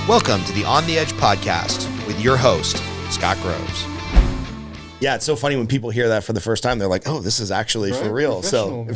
Welcome to the On the Edge podcast with your host, Scott Groves. Yeah, it's so funny when people hear that for the first time. They're like, oh, this is actually for real.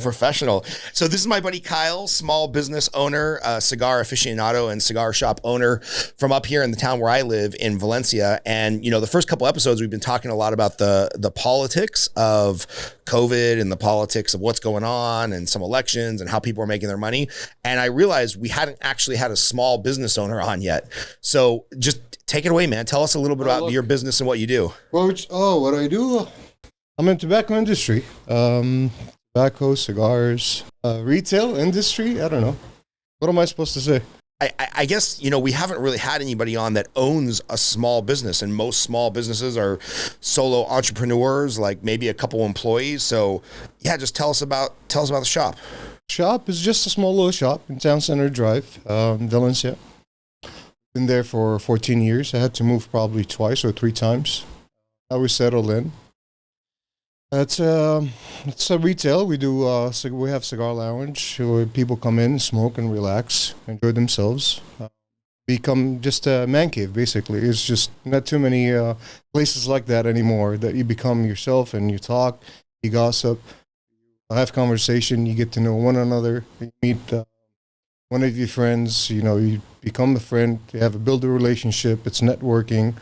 Professional. So this is my buddy Kyle, small business owner, cigar aficionado and cigar shop owner from up here in the town where I live in Valencia. And, you know, the first couple episodes, we've been talking a lot about the politics of COVID and the politics of what's going on and some elections and how people are making their money. And I realized we hadn't actually had a small business owner on yet. So just take it away, man. Tell us a little bit about your business and what you do. What I do? I'm in the tobacco industry. Tobacco, cigars, retail industry. I don't know. What am I supposed to say? I guess, you know, we haven't really had anybody on that owns a small business, and most small businesses are solo entrepreneurs, like maybe a couple employees. So yeah, just tell us about the shop. Shop is just a small little shop in Town Center Drive, Valencia. Been there for 14 years. I had to move probably twice or three times. Now we settled in. It's a retail. We do. We have Cigar Lounge where people come in, smoke, and relax, enjoy themselves. Become just a man cave, basically. It's just not too many places like that anymore. That you become yourself and you talk, you gossip, you have conversation, you get to know one another, you meet one of your friends. You know, you become a friend. You build a relationship. It's networking.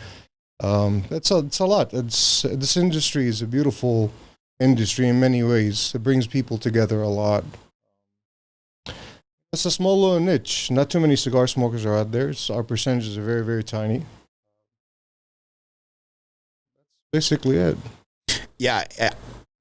It's a lot. This industry is a beautiful industry in many ways. It brings people together a lot. It's a small little niche. Not too many cigar smokers are out there. Our percentages are very, very tiny. That's basically it. Yeah.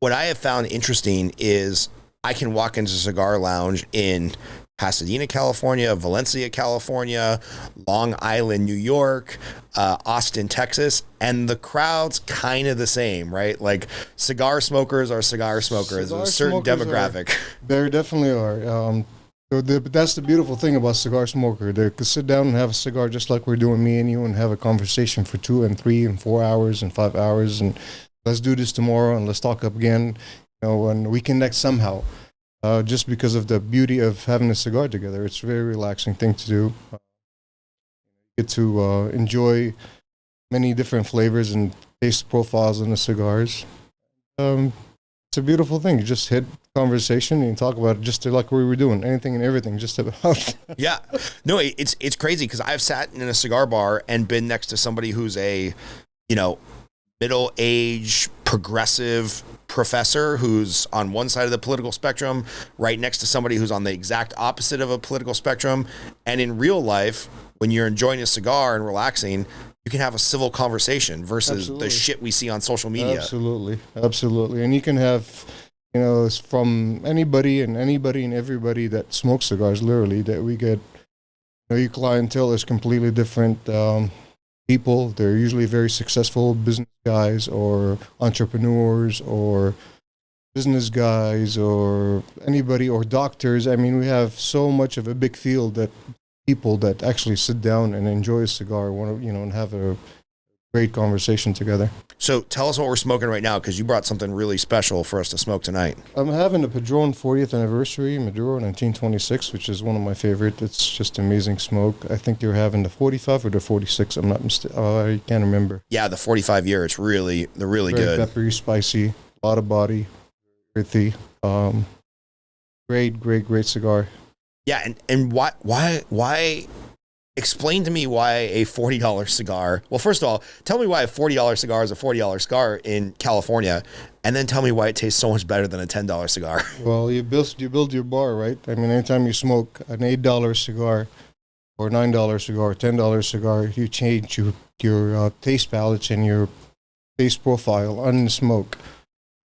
What I have found interesting is I can walk into a cigar lounge in Pasadena, California, Valencia, California, Long Island, New York, Austin, Texas, and the crowd's kind of the same, right? Like cigar smokers are cigar smokers. There's a certain demographic. There definitely are. But that's the beautiful thing about cigar smoker. They could sit down and have a cigar just like we're doing, me and you, and have a conversation for 2 and 3 and 4 hours and 5 hours, and let's do this tomorrow and let's talk up again, you know, and we connect somehow. Just because of the beauty of having a cigar together. It's a very relaxing thing to do. You get to enjoy many different flavors and taste profiles in the cigars. It's a beautiful thing. You just hit conversation and talk about it just like we were doing. Anything and everything just about. Yeah. No, it's crazy because I've sat in a cigar bar and been next to somebody who's a, you know, middle-aged, progressive professor who's on one side of the political spectrum, right next to somebody who's on the exact opposite of a political spectrum. And in real life, when you're enjoying a cigar and relaxing, you can have a civil conversation versus the shit we see on social media. Absolutely. And you can have, you know, it's from anybody and everybody that smokes cigars, literally, that we get. You know, your clientele is completely different. People, they're usually very successful business guys or entrepreneurs or business guys or anybody, or doctors. I mean, we have so much of a big field that people that actually sit down and enjoy a cigar, want to, you know, and have a great conversation together. So tell us what we're smoking right now, because you brought something really special for us to smoke tonight. I'm having a Padron 40th anniversary Maduro 1926, which is one of my favorite. It's just amazing smoke. I think you're having the 45 or the 46. I'm not mistaken. I can't remember. Yeah, the 45 year. They're really very good. Peppery, spicy, a lot of body, earthy. Great cigar. Yeah, and why? Explain to me why a $40 cigar. Well, first of all, tell me why a $40 cigar is a $40 cigar in California, and then tell me why it tastes so much better than a $10 cigar. Well, you build your bar, right? I mean, anytime you smoke an $8 cigar or $9 cigar or $10 cigar, you change your taste palettes and your taste profile on the smoke.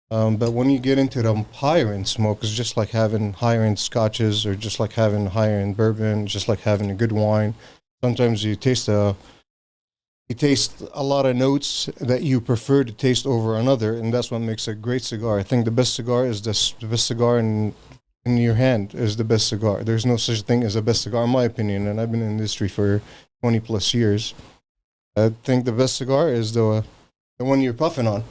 But when you get into the higher end smoke, it's just like having higher end scotches, or just like having higher end bourbon, just like having a good wine. Sometimes you taste a lot of notes that you prefer to taste over another, and that's what makes a great cigar. I think the best cigar is the best cigar in your hand is the best cigar. There's no such thing as a best cigar, in my opinion, and I've been in the industry for 20 plus years. I think the best cigar is the one you're puffing on.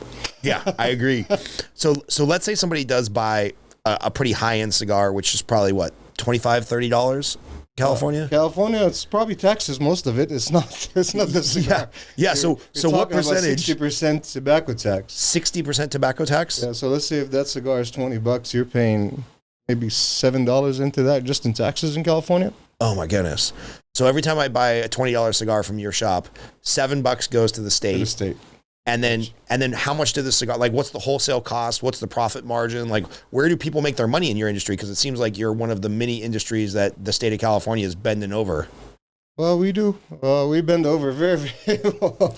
Yeah, I agree. So let's say somebody does buy a pretty high-end cigar, which is probably what, $25, $30? California? California, it's probably taxes. Most of it. It's not. It's not the cigar. Yeah. So what percentage? 60% tobacco tax. 60% tobacco tax. Yeah. So let's say if that cigar is $20, you're paying maybe $7 into that just in taxes in California. Oh my goodness! So every time I buy a $20 cigar from your shop, $7 goes to the state. To the state. And then how much did the cigar, like what's the wholesale cost? What's the profit margin? Like where do people make their money in your industry? Because it seems like you're one of the many industries that the state of California is bending over. Well, we do. We bend over very, very well.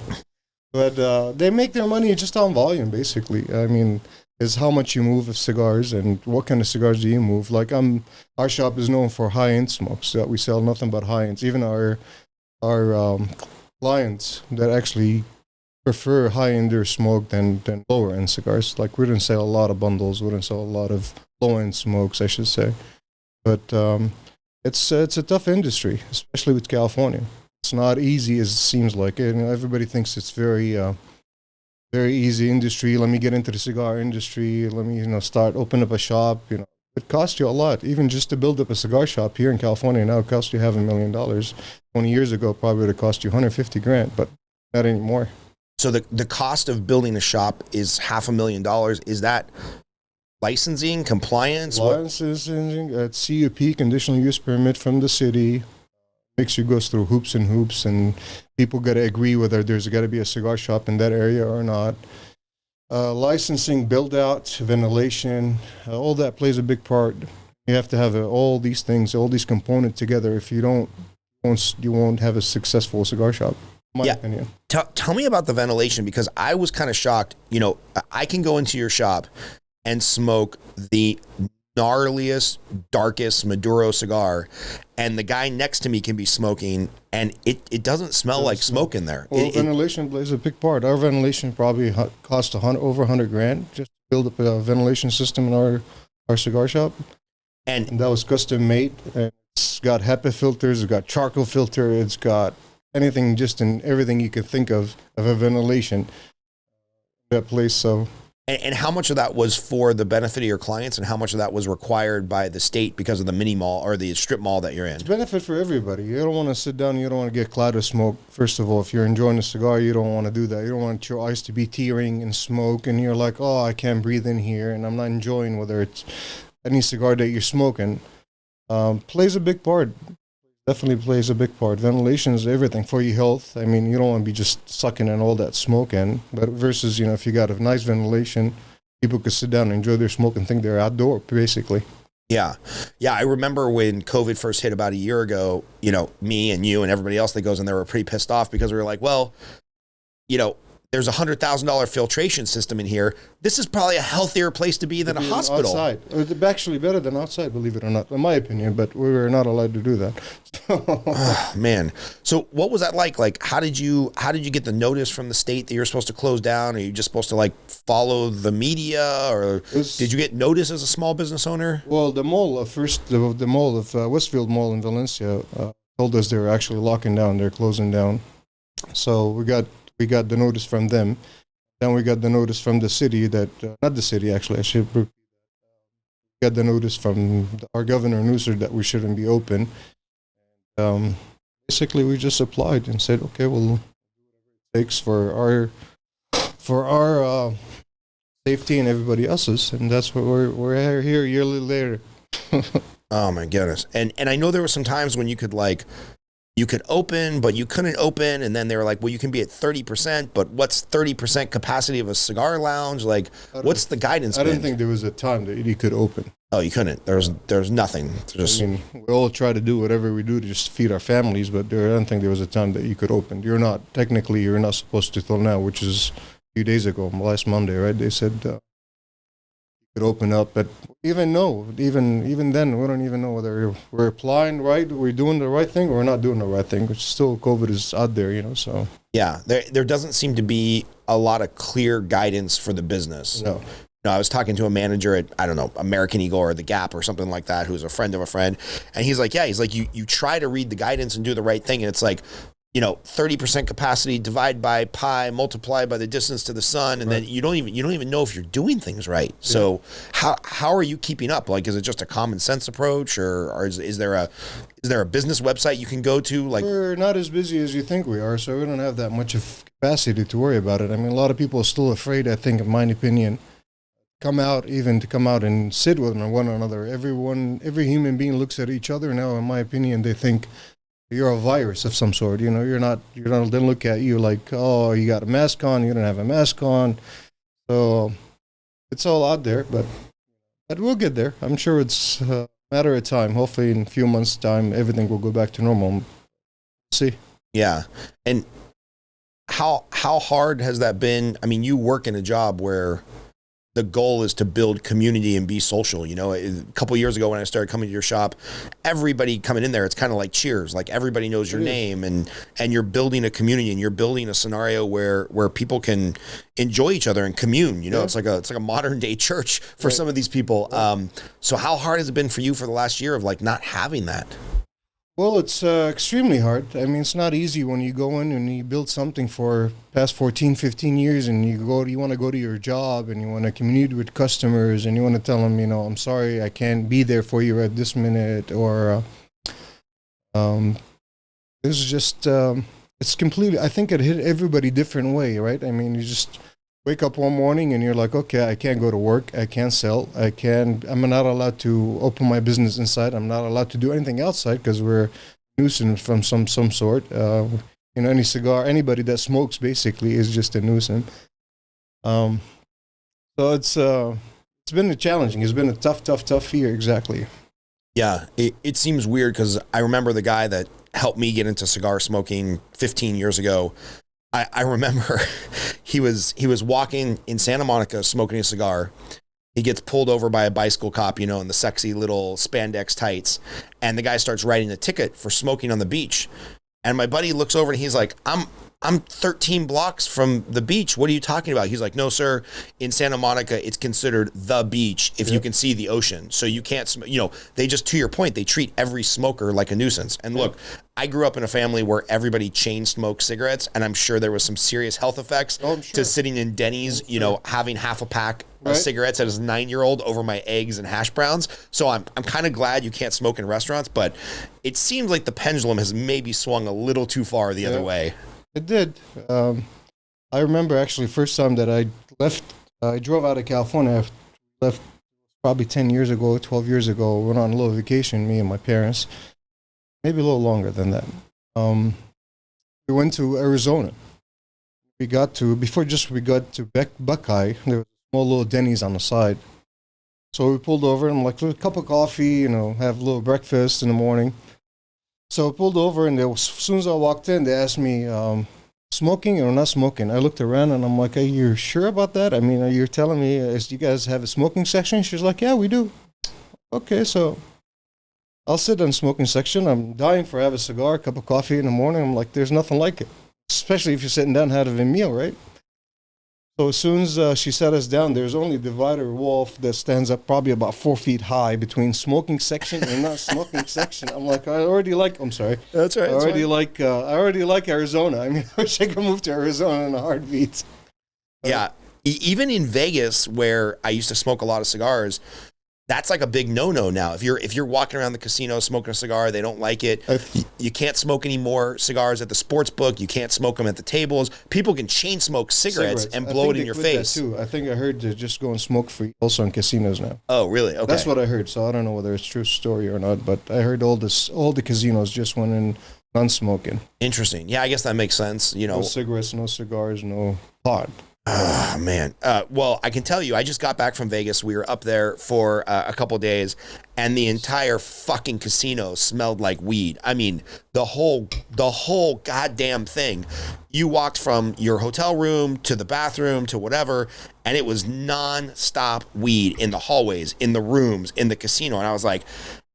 But they make their money just on volume, basically. I mean, it's how much you move of cigars and what kind of cigars do you move. Like our shop is known for high-end smokes. That we sell nothing but high-ends. Even our clients that actually prefer high-ender smoke than lower-end cigars. Like we didn't sell a lot of bundles. We didn't sell a lot of low-end smokes, I should say. But it's a tough industry, especially with California. It's not easy as it seems like. You know, everybody thinks it's very easy industry. Let me get into the cigar industry. Let me start open up a shop. It costs you a lot. Even just to build up a cigar shop here in California now, it costs you $500,000. 20 years ago, probably would have cost you $150,000, but not anymore. So the cost of building a shop is $500,000. Is that licensing, compliance? Licensing, CUP, conditional use permit from the city. Makes you go through hoops and hoops, and people got to agree whether there's got to be a cigar shop in that area or not. Licensing, build out, ventilation, all that plays a big part. You have to have all these things, all these components together. If you don't, you won't have a successful cigar shop. My opinion. Tell me about the ventilation, because I was kind of shocked. I can go into your shop and smoke the gnarliest, darkest Maduro cigar, and the guy next to me can be smoking, and it doesn't smell like smoke in there. Well, ventilation plays a big part. Our ventilation probably cost over $100,000 just to build up a ventilation system in our cigar shop, and that was custom made. And it's got HEPA filters, it's got charcoal filter, it's got anything, just in everything you could think of a ventilation that place. So. And how much of that was for the benefit of your clients, and how much of that was required by the state because of the mini mall or the strip mall that you're in? It's benefit for everybody. You don't want to sit down. You don't want to get cloud of smoke. First of all, if you're enjoying a cigar, you don't want to do that. You don't want your eyes to be tearing in smoke, and you're like, oh, I can't breathe in here, and I'm not enjoying whether it's any cigar that you're smoking. Plays a big part. Definitely plays a big part. Ventilation is everything for your health. I mean, you don't want to be just sucking in all that smoke in. But versus, if you got a nice ventilation, people could sit down and enjoy their smoke and think they're outdoor, basically. Yeah. I remember when COVID first hit about a year ago, me and you and everybody else that goes in there were pretty pissed off, because we were like, well, there's a $100,000 filtration system in here. This is probably a healthier place to be than a hospital. Outside. It's actually better than outside, believe it or not, in my opinion, but we were not allowed to do that. Oh, man. So what was that like? Like, how did you get the notice from the state that you're supposed to close down? Are you just supposed to follow the media, or did you get notice as a small business owner? Well, the mall, the mall of Westfield Mall in Valencia told us they were actually locking down. They're closing down. So we got the notice from them. Then we got the notice from the city that, not the city actually, I should repeat that. We got the notice from our governor, Newser, that we shouldn't be open. Basically, we just applied and said, okay, we'll do whatever it takes for our safety and everybody else's. And that's what we're here a year later. Oh my goodness. And I know there were some times when you could open, but you couldn't open. And then they were like, well, you can be at 30%, but what's 30% capacity of a cigar lounge? Like, what's the guidance? I didn't think there was a time that you could open. Oh, you couldn't. There's nothing. I mean, we all try to do whatever we do to just feed our families, but I don't think there was a time that you could open. You're not supposed to till now, which is a few days ago, last Monday, right? They said you could open up, but even then, we don't even know whether we're applying right, we're doing the right thing, or we're not doing the right thing. Which still, COVID is out there, so. Yeah, there doesn't seem to be a lot of clear guidance for the business. No. I was talking to a manager at, I don't know, American Eagle or The Gap or something like that, who's a friend of a friend. And he's like, you try to read the guidance and do the right thing. And it's like, 30% capacity, divide by pi, multiply by the distance to the sun, and then you don't even know if you're doing things right. So how are you keeping up? Like, is it just a common sense approach, or is there a business website you can go to? Like, we're not as busy as you think we are, so we don't have that much of capacity to worry about it. I mean, a lot of people are still afraid, I think, in my opinion, to come out and sit with one another. Every human being looks at each other now, in my opinion, they think you're a virus of some sort. They don't look at you like, oh, you got a mask on, you don't have a mask on. So it's all out there, but we'll get there. I'm sure it's a matter of time. Hopefully in a few months' time, everything will go back to normal. See. Yeah. And how hard has that been? I mean, you work in a job where the goal is to build community and be social. A couple of years ago when I started coming to your shop, everybody coming in there, it's kind of like Cheers. Like, everybody knows your name, and you're building a community, and you're building a scenario where people can enjoy each other and commune. It's like a modern day church for some of these people. So how hard has it been for you for the last year of like not having that? Well, it's extremely hard. I mean, it's not easy when you go in and you build something for past 14, 15 years, and you want to go to your job, and you want to communicate with customers, and you want to tell them, I'm sorry, I can't be there for you at this minute, or this is just, it's completely, I think it hit everybody different way, right? I mean, you just wake up one morning and you're like, okay, I can't go to work, I can't sell, I'm not allowed to open my business inside, I'm not allowed to do anything outside because we're nuisance from some sort. Anybody that smokes basically is just a nuisance. So it's been challenging. It's been a tough year. Exactly. Yeah, it seems weird because I remember the guy that helped me get into cigar smoking 15 years ago. I remember he was walking in Santa Monica smoking a cigar. He gets pulled over by a bicycle cop, in the sexy little spandex tights. And the guy starts writing a ticket for smoking on the beach. And my buddy looks over and he's like, I'm 13 blocks from the beach. What are you talking about? He's like, no, sir. In Santa Monica, it's considered the beach if you can see the ocean. So you can't, they just, to your point, they treat every smoker like a nuisance. And look, I grew up in a family where everybody chain smoked cigarettes, and I'm sure there was some serious health effects to sitting in Denny's, having half a pack of cigarettes as a 9-year-old over my eggs and hash browns. So I'm kind of glad you can't smoke in restaurants, but it seems like the pendulum has maybe swung a little too far the other way. It did. I remember actually first time that I left, I drove out of California. I left probably 10 years ago, 12 years ago. Went on a little vacation, me and my parents. Maybe a little longer than that. We went to Arizona. We got to Buckeye, there was a small little Denny's on the side. So we pulled over and I'm like, a cup of coffee, have a little breakfast in the morning. So I pulled over, and as soon as I walked in, they asked me, smoking or not smoking? I looked around, and I'm like, are you sure about that? I mean, are you telling me, you guys have a smoking section? She's like, yeah, we do. Okay, so I'll sit in the smoking section. I'm dying for have a cigar, a cup of coffee in the morning. I'm like, there's nothing like it, especially if you're sitting down having a meal, right? So as soon as she sat us down, there's only a divider wall that stands up probably about 4 feet high between smoking section and not smoking section. I'm like, I'm sorry. That's right. I already like Arizona. I mean, I wish I could move to Arizona in a heartbeat. Yeah. Even in Vegas, where I used to smoke a lot of cigars, that's like a big no-no now. If you're walking around the casino smoking a cigar, they don't like it. You can't smoke any more cigars at the sports book. You can't smoke them at the tables. People can chain smoke cigarettes and blow it in your face. That too. I think I heard to just go and smoke free also in casinos now. Oh, really? Okay. That's what I heard. So I don't know whether it's true story or not, but I heard all the casinos just went in non-smoking. Interesting. Yeah, I guess that makes sense. No cigarettes, no cigars, no pot. Oh, man. Well, I can tell you, I just got back from Vegas. We were up there for a couple of days, and the entire fucking casino smelled like weed. I mean, the whole goddamn thing. You walked from your hotel room to the bathroom to whatever, and it was non-stop weed in the hallways, in the rooms, in the casino. And I was like,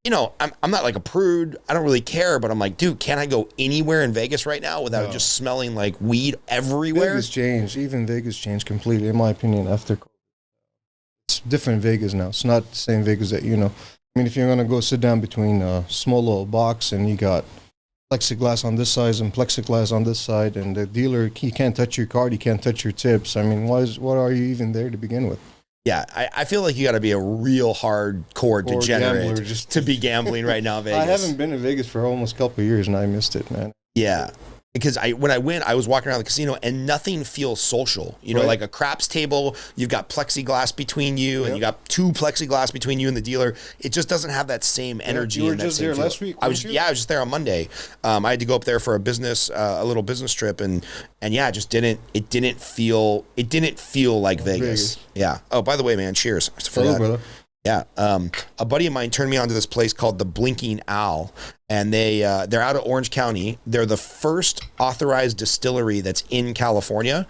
I'm not like a prude. I don't really care, but I'm like, dude, can't I go anywhere in Vegas right now without just smelling like weed everywhere? Even Vegas changed completely, in my opinion, after COVID. It's different Vegas now. It's not the same Vegas that I mean, if you're going to go sit down between a small little box and you got plexiglass on this side and plexiglass on this side, and the dealer, he can't touch your card, he can't touch your tips. I mean, what are you even there to begin with? Yeah, I feel like you got to be a real hardcore degenerate just to be gambling right now in Vegas. I haven't been to Vegas for almost a couple of years, and I missed it, man. Yeah. Because when I went, I was walking around the casino and nothing feels social. You know, like a craps table, you've got plexiglass between you and you got 2 plexiglass between you and the dealer. It just doesn't have that same energy. You were just there last week, I was just there on Monday. I had to go up there for a little business trip, and it didn't feel like Vegas. Yeah. Oh, by the way, man, cheers. I forgot. Hello, brother. Yeah, a buddy of mine turned me on to this place called the Blinking Owl, and they're out of Orange County. They're the first authorized distillery that's in California,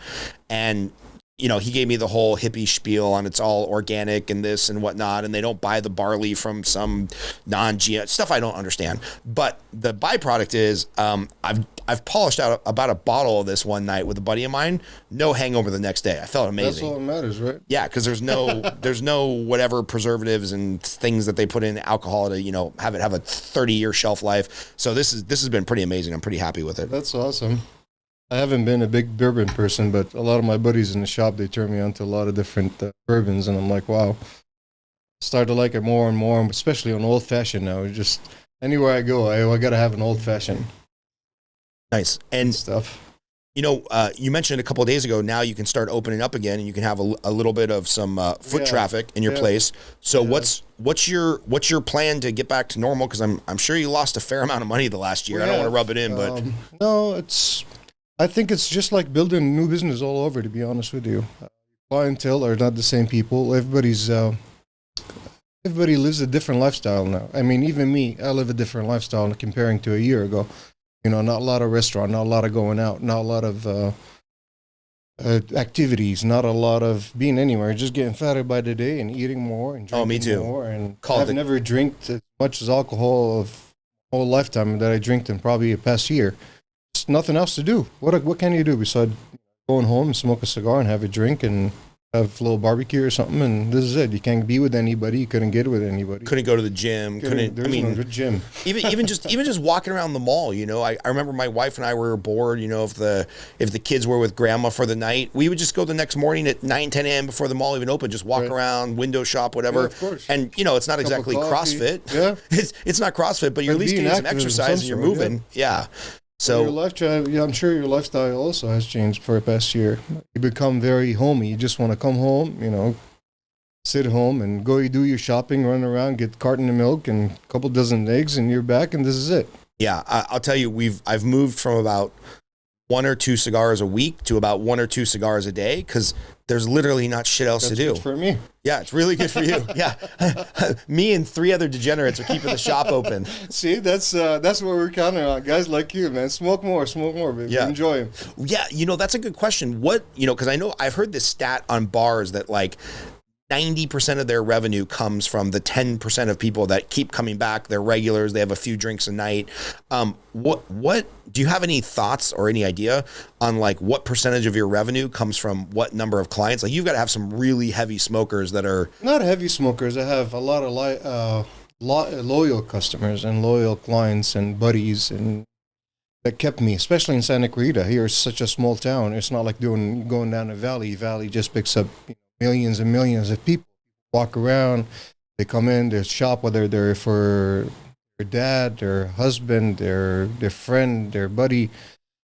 and you know, he gave me the whole hippie spiel on it's all organic and this and whatnot, and they don't buy the barley from some non-GM stuff I don't understand. But the byproduct is I've polished out about a bottle of this one night with a buddy of mine. No hangover the next day. I felt amazing. That's all that matters, right? Yeah, because there's no whatever preservatives and things that they put in alcohol to, you know, have a 30-year shelf life. So this has been pretty amazing. I'm pretty happy with it. That's awesome. I haven't been a big bourbon person, but a lot of my buddies in the shop, they turn me on to a lot of different bourbons, and I'm like, wow. Started to like it more and more, especially on old-fashioned now. It's just anywhere I go, I got to have an old-fashioned. Nice. And stuff. You know, you mentioned a couple of days ago, now you can start opening up again, and you can have a little bit of some foot traffic in your place. So what's your plan to get back to normal? Because I'm sure you lost a fair amount of money the last year. I don't want to rub it in, but no, I think it's just like building a new business all over, to be honest with you. Clientele are not the same people. Everybody lives a different lifestyle now. I mean, even me, I live a different lifestyle comparing to a year ago. You know, not a lot of restaurant, not a lot of going out, not a lot of activities, not a lot of being anywhere, just getting fatter by the day and eating more and drinking more. And I've never drank as much as alcohol of my whole lifetime that I drank in probably the past year. Just nothing else to do. What can you do besides going home and smoke a cigar and have a drink and have a little barbecue or something? And this is it. You can't be with anybody. You couldn't get with anybody. Couldn't go to the gym. There's no good gym. even just walking around the mall. You know, I remember my wife and I were bored. You know, if the kids were with grandma for the night, we would just go the next morning at 9-10 a.m. before the mall even opened. Just walk around, window shop, whatever. Yeah, of course. And you know, it's not exactly CrossFit. Yeah, it's not CrossFit, but you're at least getting some exercise and you're moving. Yeah. So your lifestyle, I'm sure your lifestyle also has changed for the past year. You become very homey. You just want to come home, you know, sit home and go. You do your shopping, run around, get a carton of milk and a couple dozen eggs, and you're back. And this is it. Yeah, I'll tell you, I've moved from about 1 or 2 cigars a week to about 1 or 2 cigars a day because the's literally not shit else to do. Good for me. Yeah, it's really good for you. Yeah, me and 3 other degenerates are keeping the shop open. See, that's what we're counting on. Guys like you, man. Smoke more, baby. Yeah. Enjoy them. Yeah, you know, that's a good question. What, you know, because I know I've heard this stat on bars that like 90% of their revenue comes from the 10% of people that keep coming back. They're regulars. They have a few drinks a night. What do you have any thoughts or any idea on like what percentage of your revenue comes from what number of clients? Like you've got to have some really heavy smokers that are not heavy smokers. I have a lot of loyal customers and loyal clients and buddies and that kept me, especially in Santa Clarita. Here it's such a small town. It's not like going down the valley. Valley just picks up millions and millions of people walk around. They come in, they shop, whether they're for their dad, their husband, their friend, their buddy.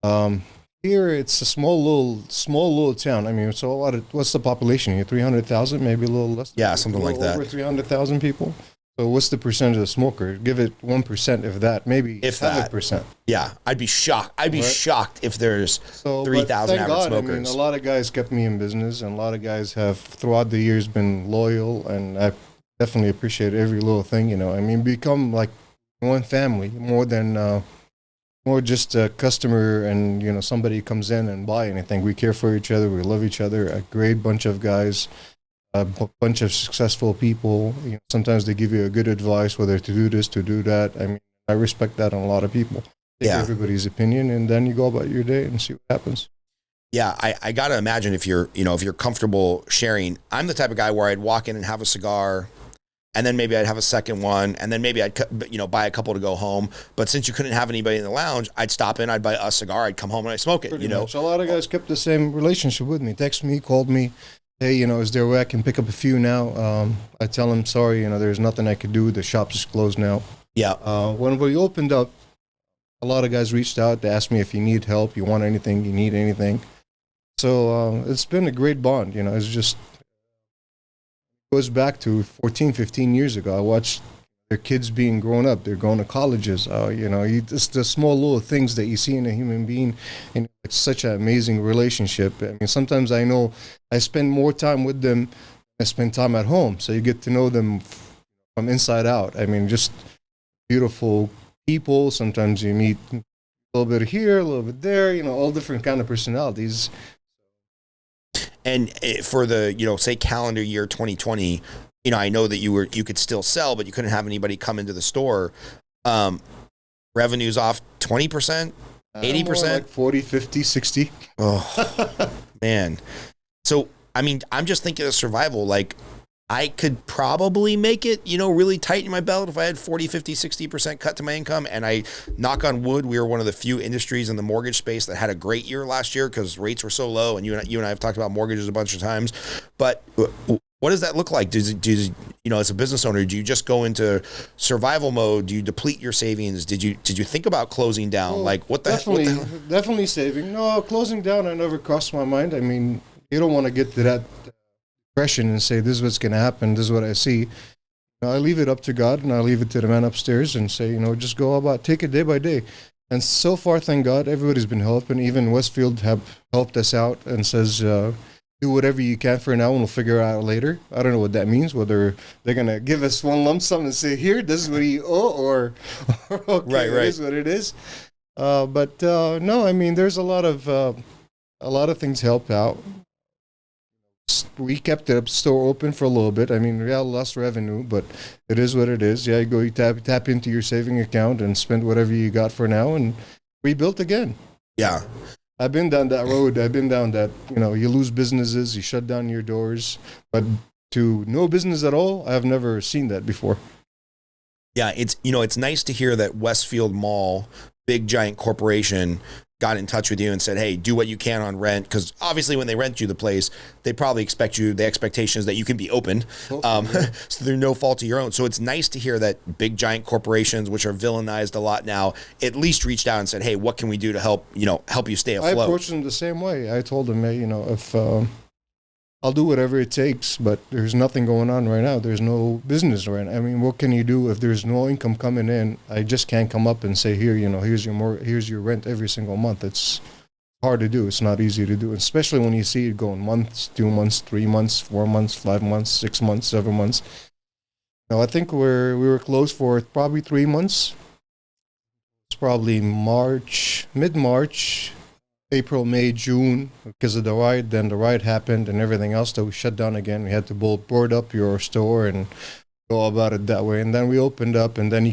Here it's a small little town. I mean, so what's the population here? 300,000, maybe a little less. Yeah, something like that. Over 300,000 people. So what's the percentage of smokers? Give it 1%, if that, maybe if that percent. Yeah, I'd be shocked. I'd be shocked if there's 3,000 average smokers. I mean, a lot of guys kept me in business, and a lot of guys have throughout the years been loyal, and I definitely appreciate every little thing. You know, I mean, become like one family more just a customer, and you know, somebody comes in and buy anything. We care for each other. We love each other. A great bunch of guys. A bunch of successful people. You know, sometimes they give you a good advice whether to do this, to do that. I mean, I respect that on a lot of people. Take everybody's opinion, and then you go about your day and see what happens. Yeah, I gotta imagine if you're comfortable sharing. I'm the type of guy where I'd walk in and have a cigar, and then maybe I'd have a second one, and then maybe I'd buy a couple to go home. But since you couldn't have anybody in the lounge, I'd stop in, I'd buy a cigar, I'd come home and I smoke it. Pretty much. A lot of guys kept the same relationship with me. Text me, called me. Hey, is there a way I can pick up a few now? I tell them, sorry, there's nothing I could do. The shop is closed now. Yeah. When we opened up, a lot of guys reached out. They asked me if you need help, you want anything, you need anything. So it's been a great bond. It's just goes back to 14, 15 years ago. I watched their kids being grown up. They're going to colleges. It's the small little things that you see in a human being, and it's such an amazing relationship. I mean, sometimes I know I spend more time with them than I spend time at home. So you get to know them from inside out. I mean, just beautiful people. Sometimes you meet a little bit here, a little bit there, all different kind of personalities. And for the, say calendar year 2020, I know that you could still sell, but you couldn't have anybody come into the store. Revenues off 20%, 80%, like 40, 50, 60. Oh, man. So, I mean, I'm just thinking of survival. Like, I could probably make it, really tighten my belt if I had 40, 50, 60% cut to my income. And I, knock on wood, we were one of the few industries in the mortgage space that had a great year last year because rates were so low. And you and I have talked about mortgages a bunch of times. But what does that look like? As a business owner, do you just go into survival mode? Do you deplete your savings? Did you think about closing down? Well, like what the definitely saving. No, closing down, I never crossed my mind. I mean, you don't want to get to that depression and say, this is what's going to happen, this is what I see. I leave it up to God, and I leave it to the man upstairs and say, just go about, take it day by day. And so far, thank God, everybody's been helping. Even Westfield have helped us out and says, do whatever you can for now and we'll figure it out later. I don't know what that means, whether they're going to give us one lump sum and say, here, this is what you owe, or okay, right. It is what it is. But no, I mean, there's a lot of things help out. We kept the store open for a little bit. I mean, we lost revenue, but it is what it is. Yeah, you tap into your saving account and spend whatever you got for now and rebuild again. Yeah. I've been down that road. I've been down that, you lose businesses, you shut down your doors, but to no business at all, I've never seen that before. Yeah, it's nice to hear that Westfield Mall, big giant corporation, got in touch with you and said, hey, do what you can on rent. Because obviously when they rent you the place, they probably expect you, the expectation is that you can be open. So there's no fault of your own. So it's nice to hear that big giant corporations, which are villainized a lot now, at least reached out and said, hey, what can we do to help you stay afloat? I approached them the same way. I told them, hey, if I'll do whatever it takes, but there's nothing going on right now. There's no business right now. I mean, what can you do if there's no income coming in? I just can't come up and say, here, here's your rent every single month. It's hard to do. It's not easy to do, especially when you see it going months, 2 months, 3 months, 4 months, 5 months, 6 months, 7 months. Now, I think we were closed for probably 3 months. It's probably mid-March, April, May, June, because of the riot. Then the riot happened and everything else, that we shut down again. We had to board up your store and go about it that way. And then we opened up, and then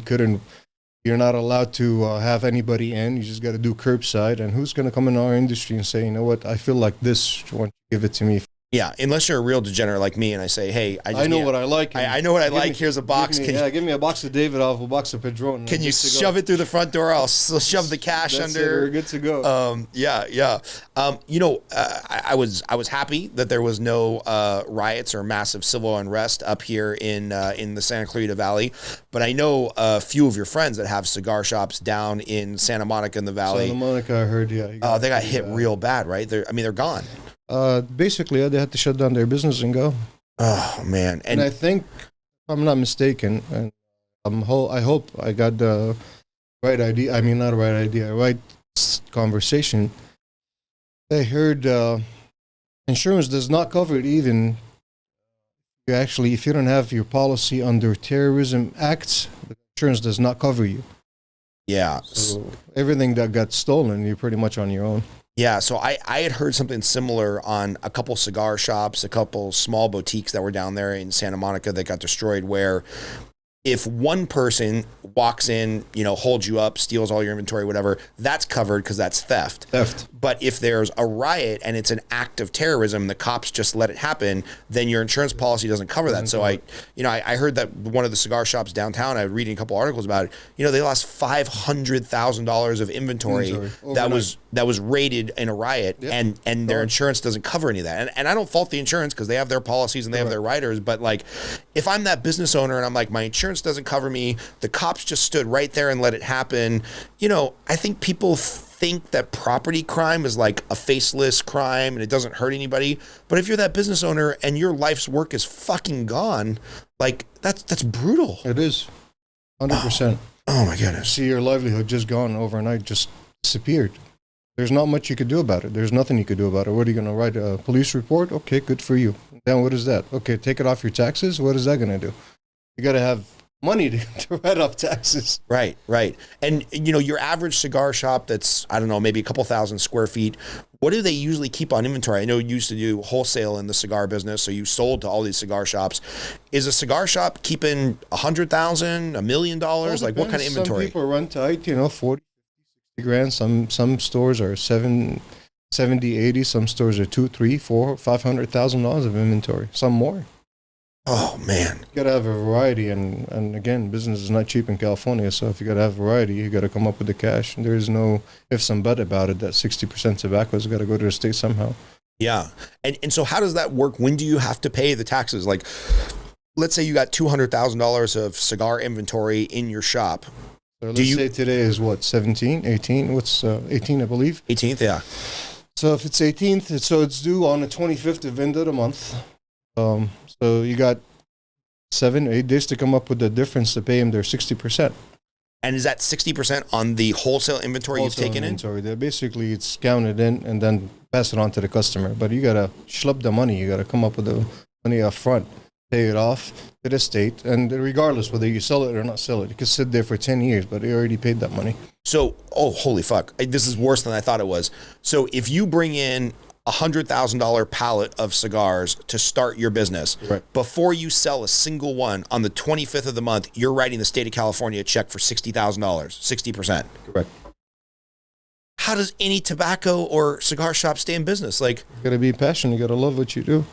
you're not allowed to have anybody in. You just got to do curbside. And who's going to come in our industry and say, you know what, I feel like this, why don't you give it to me? Yeah, unless you're a real degenerate like me and I say, hey, I know what I like. I know what I like. Here's a box. Give me a box of Davidoff, a box of Padron. Can you shove it through the front door? I'll shove the cash That's under. We're good to go. Yeah. I was happy that there was no riots or massive civil unrest up here in the Santa Clarita Valley, but I know a few of your friends that have cigar shops down in Santa Monica in the Valley. Santa Monica, I heard, yeah. They got hit real bad, right? They're gone. Basically, they had to shut down their business and go. Oh man! And I think, if I'm not mistaken, and I hope I got the right idea. I mean, not right idea, right conversation. I heard insurance does not cover it. Even if you don't have your policy under terrorism acts, the insurance does not cover you. Yeah. So everything that got stolen, you're pretty much on your own. Yeah, so I had heard something similar on a couple cigar shops, a couple small boutiques that were down there in Santa Monica that got destroyed, where if one person walks in, holds you up, steals all your inventory, whatever, that's covered because that's theft. But if there's a riot and it's an act of terrorism, the cops just let it happen, then your insurance policy doesn't cover that. So I heard that one of the cigar shops downtown, I was reading a couple articles about it, they lost $500,000 of inventory that was raided in a riot, and their insurance doesn't cover any of that. And I don't fault the insurance because they have their policies and they have their riders, but like if I'm that business owner and I'm like, my insurance doesn't cover me, the cops just stood right there and let it happen. I think people think that property crime is like a faceless crime and it doesn't hurt anybody. But if you're that business owner and your life's work is fucking gone, like that's brutal. It is 100%. Oh my goodness. See your livelihood just gone overnight, just disappeared. There's not much you could do about it. There's nothing you could do about it. What are you going to write, a police report? Okay, good for you. Then what is that? Okay, take it off your taxes. What is that going to do? You got to have money to write off taxes. Right. And, your average cigar shop that's, I don't know, maybe a couple thousand square feet, what do they usually keep on inventory? I know you used to do wholesale in the cigar business, so you sold to all these cigar shops. Is a cigar shop keeping $100,000, $1 million? Like what kind of inventory? Some people run tight, 40, 60 grand. Some stores are 70, 80. Some stores are 2, 3, 4, $500,000 of inventory. Some more. Oh man, you gotta have a variety, and again, business is not cheap in California. So if you gotta have variety, you gotta come up with the cash. And there's no ifs and buts about it. That 60% tobacco's got to go to the state somehow. Yeah, and so how does that work? When do you have to pay the taxes? Like, let's say you got $200,000 of cigar inventory in your shop. So let's say today is what, 17, 18? What's 18, I believe. 18th, yeah. So if it's 18th, so it's due on the 25th of end of the month. So you got 7, 8 days to come up with the difference to pay them their 60%. And is that 60% on the wholesale inventory you've taken inventory. in? Basically, it's counted in and then pass it on to the customer. But you got to schlep the money. You got to come up with the money up front, pay it off to the state. And regardless whether you sell it or not sell it, it could sit there for 10 years, but you already paid that money. So, oh, holy fuck. This is worse than I thought it was. So if you bring in $100,000 pallet of cigars to start your business. Right. Before you sell a single one on the 25th of the month, you're writing the state of California a check for $60,000, 60%. Correct. How does any tobacco or cigar shop stay in business? Like, you got to be passionate. You got to love what you do.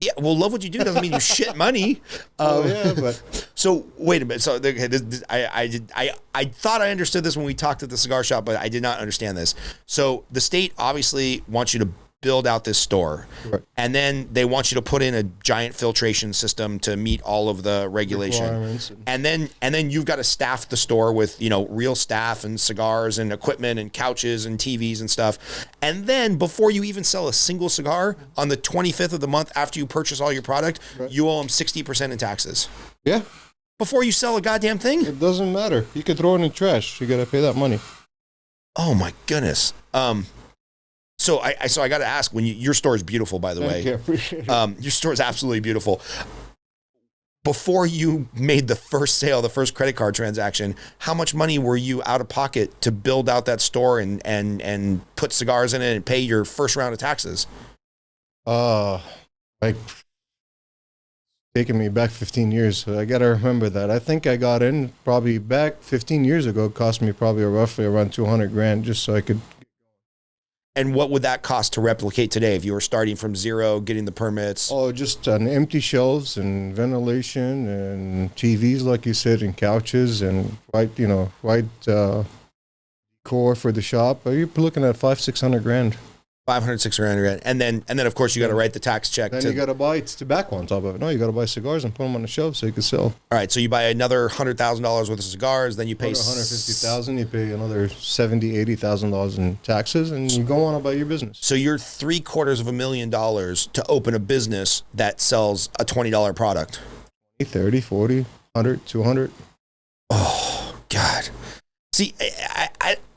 Yeah, well, love what you do doesn't mean you shit money. But so wait a minute. So I thought I understood this when we talked at the cigar shop, but I did not understand this. So the state obviously wants you to build out this store, right, and then they want you to put in a giant filtration system to meet all of the regulation, and then you've got to staff the store with real staff and cigars and equipment and couches and TVs and stuff, and then before you even sell a single cigar on the 25th of the month after you purchase all your product, right, you owe them 60% in taxes. Yeah. Before you sell a goddamn thing. It doesn't matter. You could throw it in the trash. You got to pay that money. Oh my goodness. So I got to ask, your store is beautiful, by the way. Yeah, appreciate it. Your store is absolutely beautiful. Before you made the first sale, the first credit card transaction, how much money were you out of pocket to build out that store and put cigars in it and pay your first round of taxes? Like taking me back 15 years. So I got to remember that. I think I got in probably back 15 years ago. It cost me probably roughly around $200,000 just so I could. And what would that cost to replicate today if you were starting from zero, getting the permits? Oh, just on empty shelves and ventilation and TVs, like you said, and couches and white decor for the shop. You're looking at $500,000-$600,000. 500, 600, and then of course you got to write the tax check. Then you got to buy tobacco on top of it. No, you got to buy cigars and put them on the shelf so you can sell. All right, so you buy another $100,000 worth of cigars, then you pay $150,000. You pay another $70,000-$80,000 in taxes, and you go on about your business. So you're $750,000 to open a business that sells a $20 product. 30, 40, 100, 200. Oh God! See,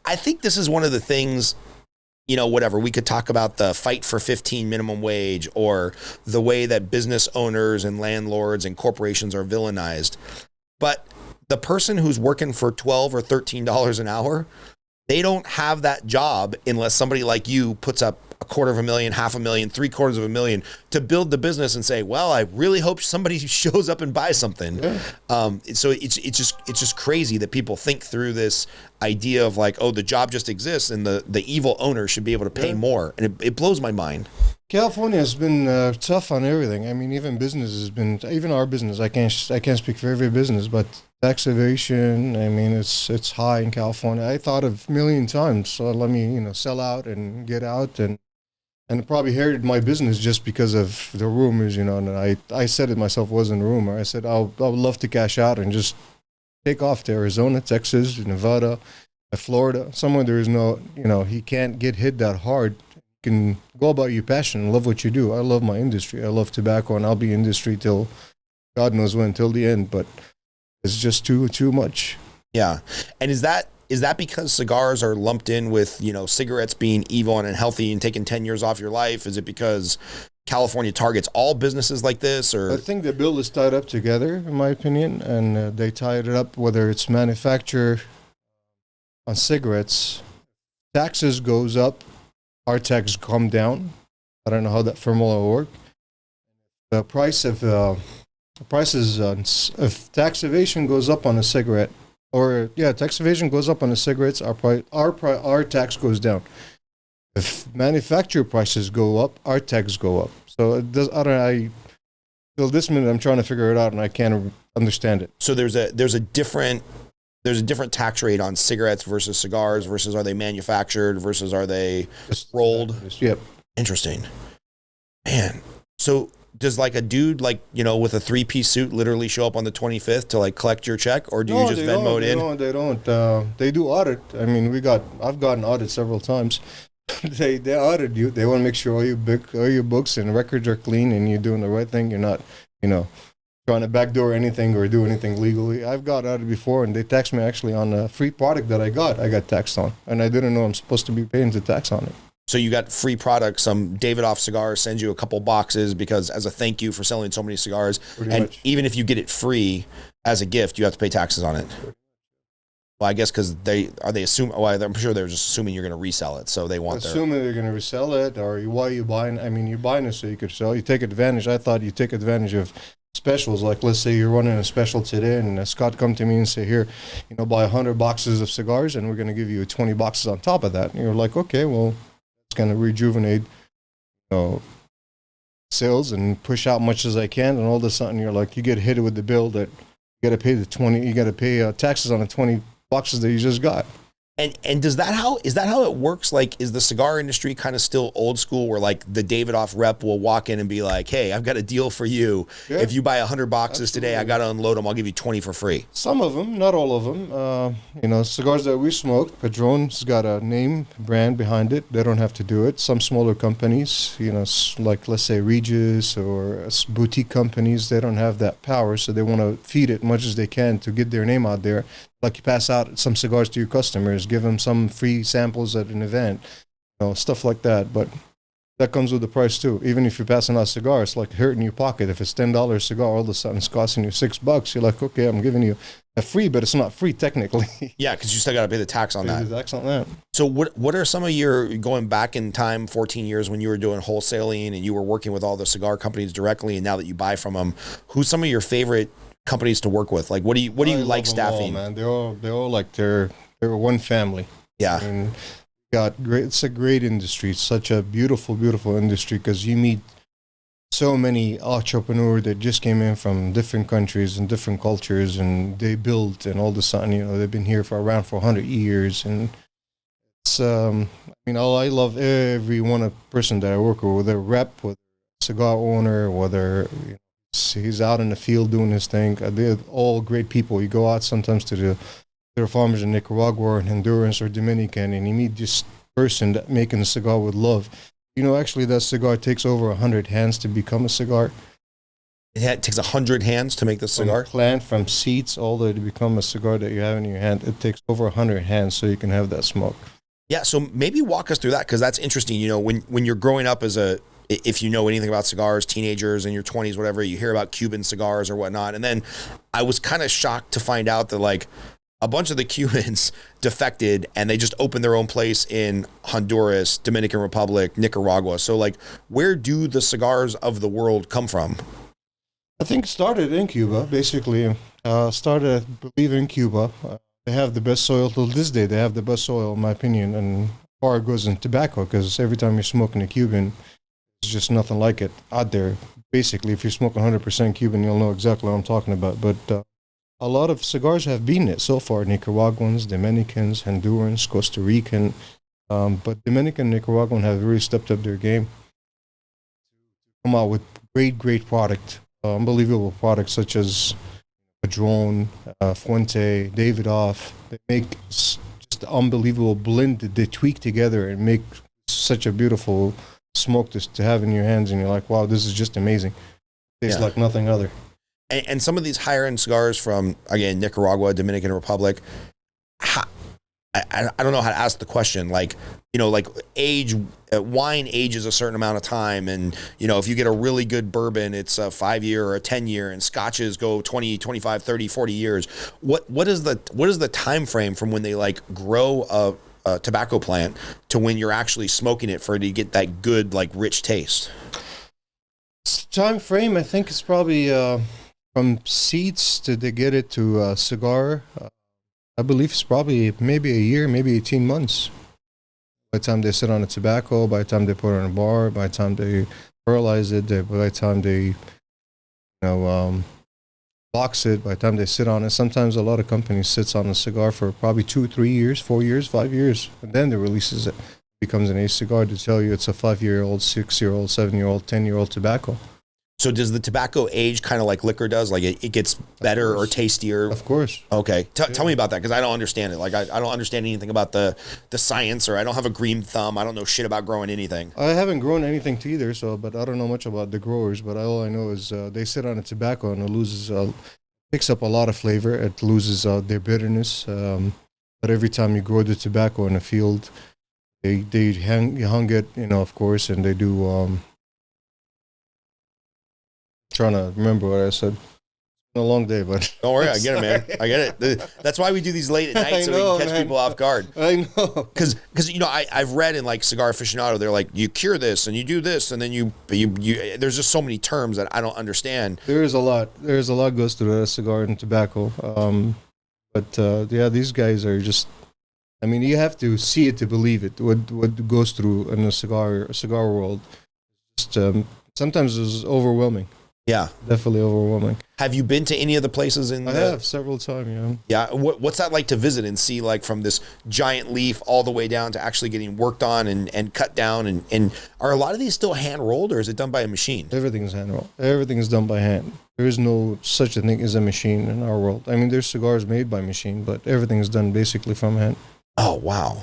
I think this is one of the things. Whatever, we could talk about the fight for 15 minimum wage or the way that business owners and landlords and corporations are villainized. But the person who's working for $12 or $13 an hour, they don't have that job unless somebody like you puts up $250,000, $500,000, $750,000 to build the business and say, well, I really hope somebody shows up and buys something. Yeah. So it's just crazy that people think through this idea of like, oh, the job just exists and the evil owner should be able to pay more. And it blows my mind. California has been tough on everything. I mean, even business has been, even our business, I can't speak for every business, but tax evasion, I mean, it's high in California. I thought of a million times, so let me, sell out and get out, and probably inherited my business just because of the rumors, and I said it myself, wasn't a rumor. I said, I would love to cash out and just take off to Arizona, Texas, Nevada, Florida, somewhere there is no, he can't get hit that hard. You can go about your passion and love what you do. I love my industry. I love tobacco, and I'll be in industry till God knows when, till the end, but it's just too much. Yeah. And is that because cigars are lumped in with, cigarettes being evil and unhealthy and taking 10 years off your life? Is it because California targets all businesses like this? Or I think the bill is tied up together, in my opinion, and they tied it up, whether it's manufacture on cigarettes, taxes goes up, our tax come down. I don't know how that formula will work. The prices if tax evasion goes up on a cigarette, tax evasion goes up on the cigarettes, our tax goes down. If manufacturer prices go up, our tax go up. So it does. Till this minute, I'm trying to figure it out, and I can't understand it. So there's a different tax rate on cigarettes versus cigars versus are they manufactured versus are they rolled? Yep. Interesting. Man. So does like a dude with a 3-piece suit literally show up on the 25th to like collect your check, or do you just Venmo it in? No, they don't. They do audit. I mean, I've gotten audited several times. They audit you. They want to make sure all your books and records are clean and you're doing the right thing. You're not, trying to backdoor anything or do anything legally. I've got audited before, and they taxed me actually on a free product that I got taxed on, and I didn't know I'm supposed to be paying the tax on it. So you got free products. Some Davidoff Cigars sends you a couple boxes because as a thank you for selling so many cigars. Pretty much. Even if you get it free as a gift, you have to pay taxes on it. Well, I guess because I'm sure they're just assuming you're going to resell it, so they want assuming they're going to resell it, or why are you buying? I mean, you're buying it so you could sell. You take advantage. I thought you take advantage of specials. Like, let's say you're running a special today, and Scott come to me and say, here, buy 100 boxes of cigars, and we're going to give you 20 boxes on top of that. And you're like, okay, well, it's going to rejuvenate, sales and push out much as I can, and all of a sudden you're like, you get hit with the bill that you got to pay taxes on the 20 boxes that you just got. And is that how it works? Like, is the cigar industry kind of still old school where like the Davidoff rep will walk in and be like, hey, I've got a deal for you. Yeah. If you buy 100 boxes today, I got to unload them. I'll give you 20 for free. Some of them, not all of them. Cigars that we smoke, Padron's got a name brand behind it. They don't have to do it. Some smaller companies, like let's say Regis or boutique companies, they don't have that power. So they want to feed it much as they can to get their name out there. Like you pass out some cigars to your customers, give them some free samples at an event, stuff like that. But that comes with the price too. Even if you're passing out cigars, it's like hurting your pocket. If it's $10 a cigar, all of a sudden it's costing you $6. You're like, okay, I'm giving you a free, but it's not free technically. Yeah, because you still got to pay the tax on that. The tax on that. So what are some of your, going back in time, 14 years when you were doing wholesaling and you were working with all the cigar companies directly, and now that you buy from them, who's some of your favorite companies to work with? Like, what do you like staffing? All, man, they're all like they're one family. Yeah, and it's a great industry. It's such a beautiful industry because you meet so many entrepreneurs that just came in from different countries and different cultures, and they built, and all of a sudden, they've been here for 100 years, and it's I love every one person that I work with, whether rep, whether cigar owner, whether he's out in the field doing his thing. They're all great people. You go out sometimes to the farmers in Nicaragua or Honduras or Dominican, and you meet this person that making a cigar with love. Actually, that cigar takes over 100 hands to become a cigar. It takes 100 hands to make the cigar? From plant, from seeds, all the way to become a cigar that you have in your hand. It takes over 100 hands so you can have that smoke. Yeah, so maybe walk us through that, because that's interesting. When you're growing up if you know anything about cigars, teenagers in your 20s, whatever, you hear about Cuban cigars or whatnot. And then I was kind of shocked to find out that, like, a bunch of the Cubans defected and they just opened their own place in Honduras, Dominican Republic, Nicaragua. So like, where do the cigars of the world come from? I think it started in Cuba, basically. Started, I believe, in Cuba. They have the best soil till this day. They have the best soil, in my opinion, and as far it goes in tobacco, because every time you're smoking a Cuban, it's just nothing like it out there. Basically, if you're smoking 100% Cuban, you'll know exactly what I'm talking about. But a lot of cigars have been it so far. Nicaraguans, Dominicans, Hondurans, Costa Rican. But Dominican and Nicaraguan have really stepped up their game. Come out with great product. Unbelievable products such as Padron, Fuente, Davidoff. They make just unbelievable blend that they tweak together and make such a beautiful smoke to have in your hands. And you're like, wow, this is just amazing. Tastes like nothing other. And some of these higher end cigars from, again, Nicaragua, Dominican Republic, I don't know how to ask the question. Like, like wine ages a certain amount of time. And, if you get a really good bourbon, it's a 5-year or a 10-year, and scotches go 20, 25, 30, 40 years. What is the time frame from when they like grow a tobacco plant to when you're actually smoking it for it to get that good, like rich taste? Time frame, I think it's probably from seeds to they get it to a cigar. I believe it's probably maybe a year, maybe 18 months. By the time they sit on the tobacco, by the time they put it in a bar, by the time they pearlize it, by the time they, box it, by the time they sit on it. Sometimes a lot of companies sits on a cigar for probably 2, 3 years, 4 years, 5 years, and then they releases it. It becomes an aged cigar to tell you it's a 5-year-old, 6-year-old, 7-year-old, 10-year-old tobacco. So does the tobacco age kind of like liquor does? Like it gets better or tastier? Of course. Okay. Tell me about that, because I don't understand it. Like I don't understand anything about the science, or I don't have a green thumb. I don't know shit about growing anything. I haven't grown anything either, but I don't know much about the growers. But all I know is they sit on a tobacco and it loses, picks up a lot of flavor. It loses their bitterness. But every time you grow the tobacco in a field, they hung it, of course, and they do... trying to remember what I said. It's been a long day, but don't worry, I get it, man. I get it. That's why we do these late at night, so we can catch people off guard. I know, because I've read in like Cigar Aficionado, they're like, you cure this and you do this, and then you there's just so many terms that I don't understand. There's a lot goes through a cigar and tobacco. These guys are just. I mean, you have to see it to believe it. What goes through in a cigar world, just sometimes is overwhelming. Yeah, definitely overwhelming. Have you been to any of the places I have several times. Yeah. What's that like to visit and see, like from this giant leaf all the way down to actually getting worked on and cut down, and are a lot of these still hand rolled, or is it done by a machine? Everything's hand rolled. Everything is done by hand. There is no such a thing as a machine in our world. I mean, there's cigars made by machine, but everything is done basically from hand. Oh wow.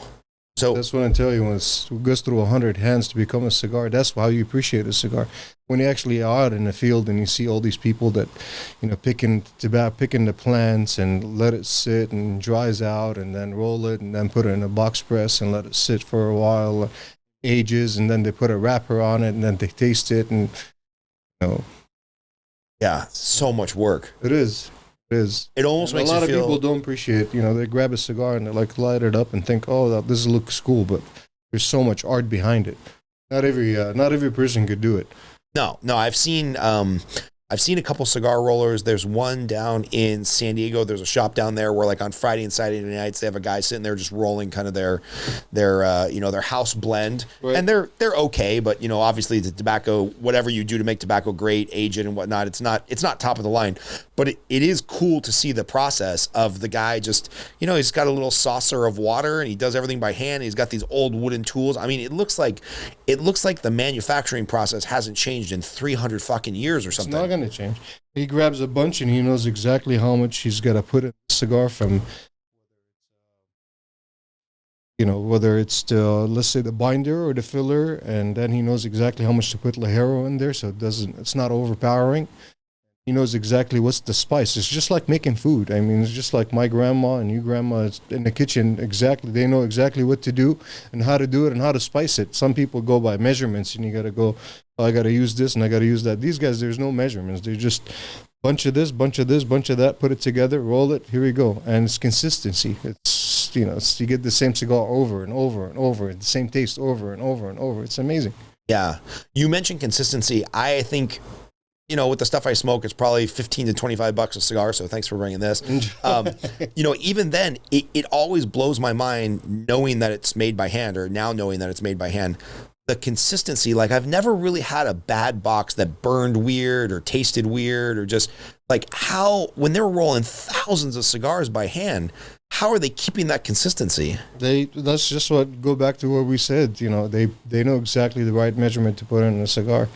So that's what I tell you, when it goes through 100 hands to become a cigar, that's how you appreciate a cigar. When you actually are out in the field and you see all these people that, picking the plants and let it sit and dries out and then roll it and then put it in a box press and let it sit for a while, ages, and then they put a wrapper on it and then they taste it and, Yeah, so much work. It is. It almost makes a lot you feel... of people don't appreciate. They grab a cigar and they like light it up and think, "Oh, this looks cool," but there's so much art behind it. Not every person could do it. No, I've seen a couple cigar rollers. There's one down in San Diego. There's a shop down there where, like, on Friday and Saturday nights, they have a guy sitting there just rolling kind of their house blend, right. And they're okay, but obviously the tobacco, whatever you do to make tobacco great, age it and whatnot, it's not top of the line, but it is cool to see the process of the guy just, he's got a little saucer of water and he does everything by hand. He's got these old wooden tools. I mean, it looks like the manufacturing process hasn't changed in 300 fucking years or something. It's not going to change. He grabs a bunch and he knows exactly how much he's got to put in the cigar, from whether it's let's say the binder or the filler, and then he knows exactly how much to put Ligero in there so it's not overpowering. He knows exactly what's the spice. It's just like making food. I mean, it's just like my grandma and your grandma in the kitchen. Exactly, they know exactly what to do and how to do it and how to spice it. Some people go by measurements, and you got to go, I got to use this and I got to use that. These guys, there's no measurements. They just bunch of this, bunch of this, bunch of that, put it together, roll it, here we go. And it's consistency. It's, you get the same cigar over and over and over, the same taste over and over and over. It's amazing. Yeah. You mentioned consistency. I think, with the stuff I smoke, it's probably 15 to 25 bucks a cigar. So thanks for bringing this. Even then, it always blows my mind knowing that it's made by hand, or now knowing that it's made by hand. The consistency, like I've never really had a bad box that burned weird or tasted weird, or just like when they're rolling thousands of cigars by hand, how are they keeping that consistency? That's just go back to what we said. They know exactly the right measurement to put in a cigar,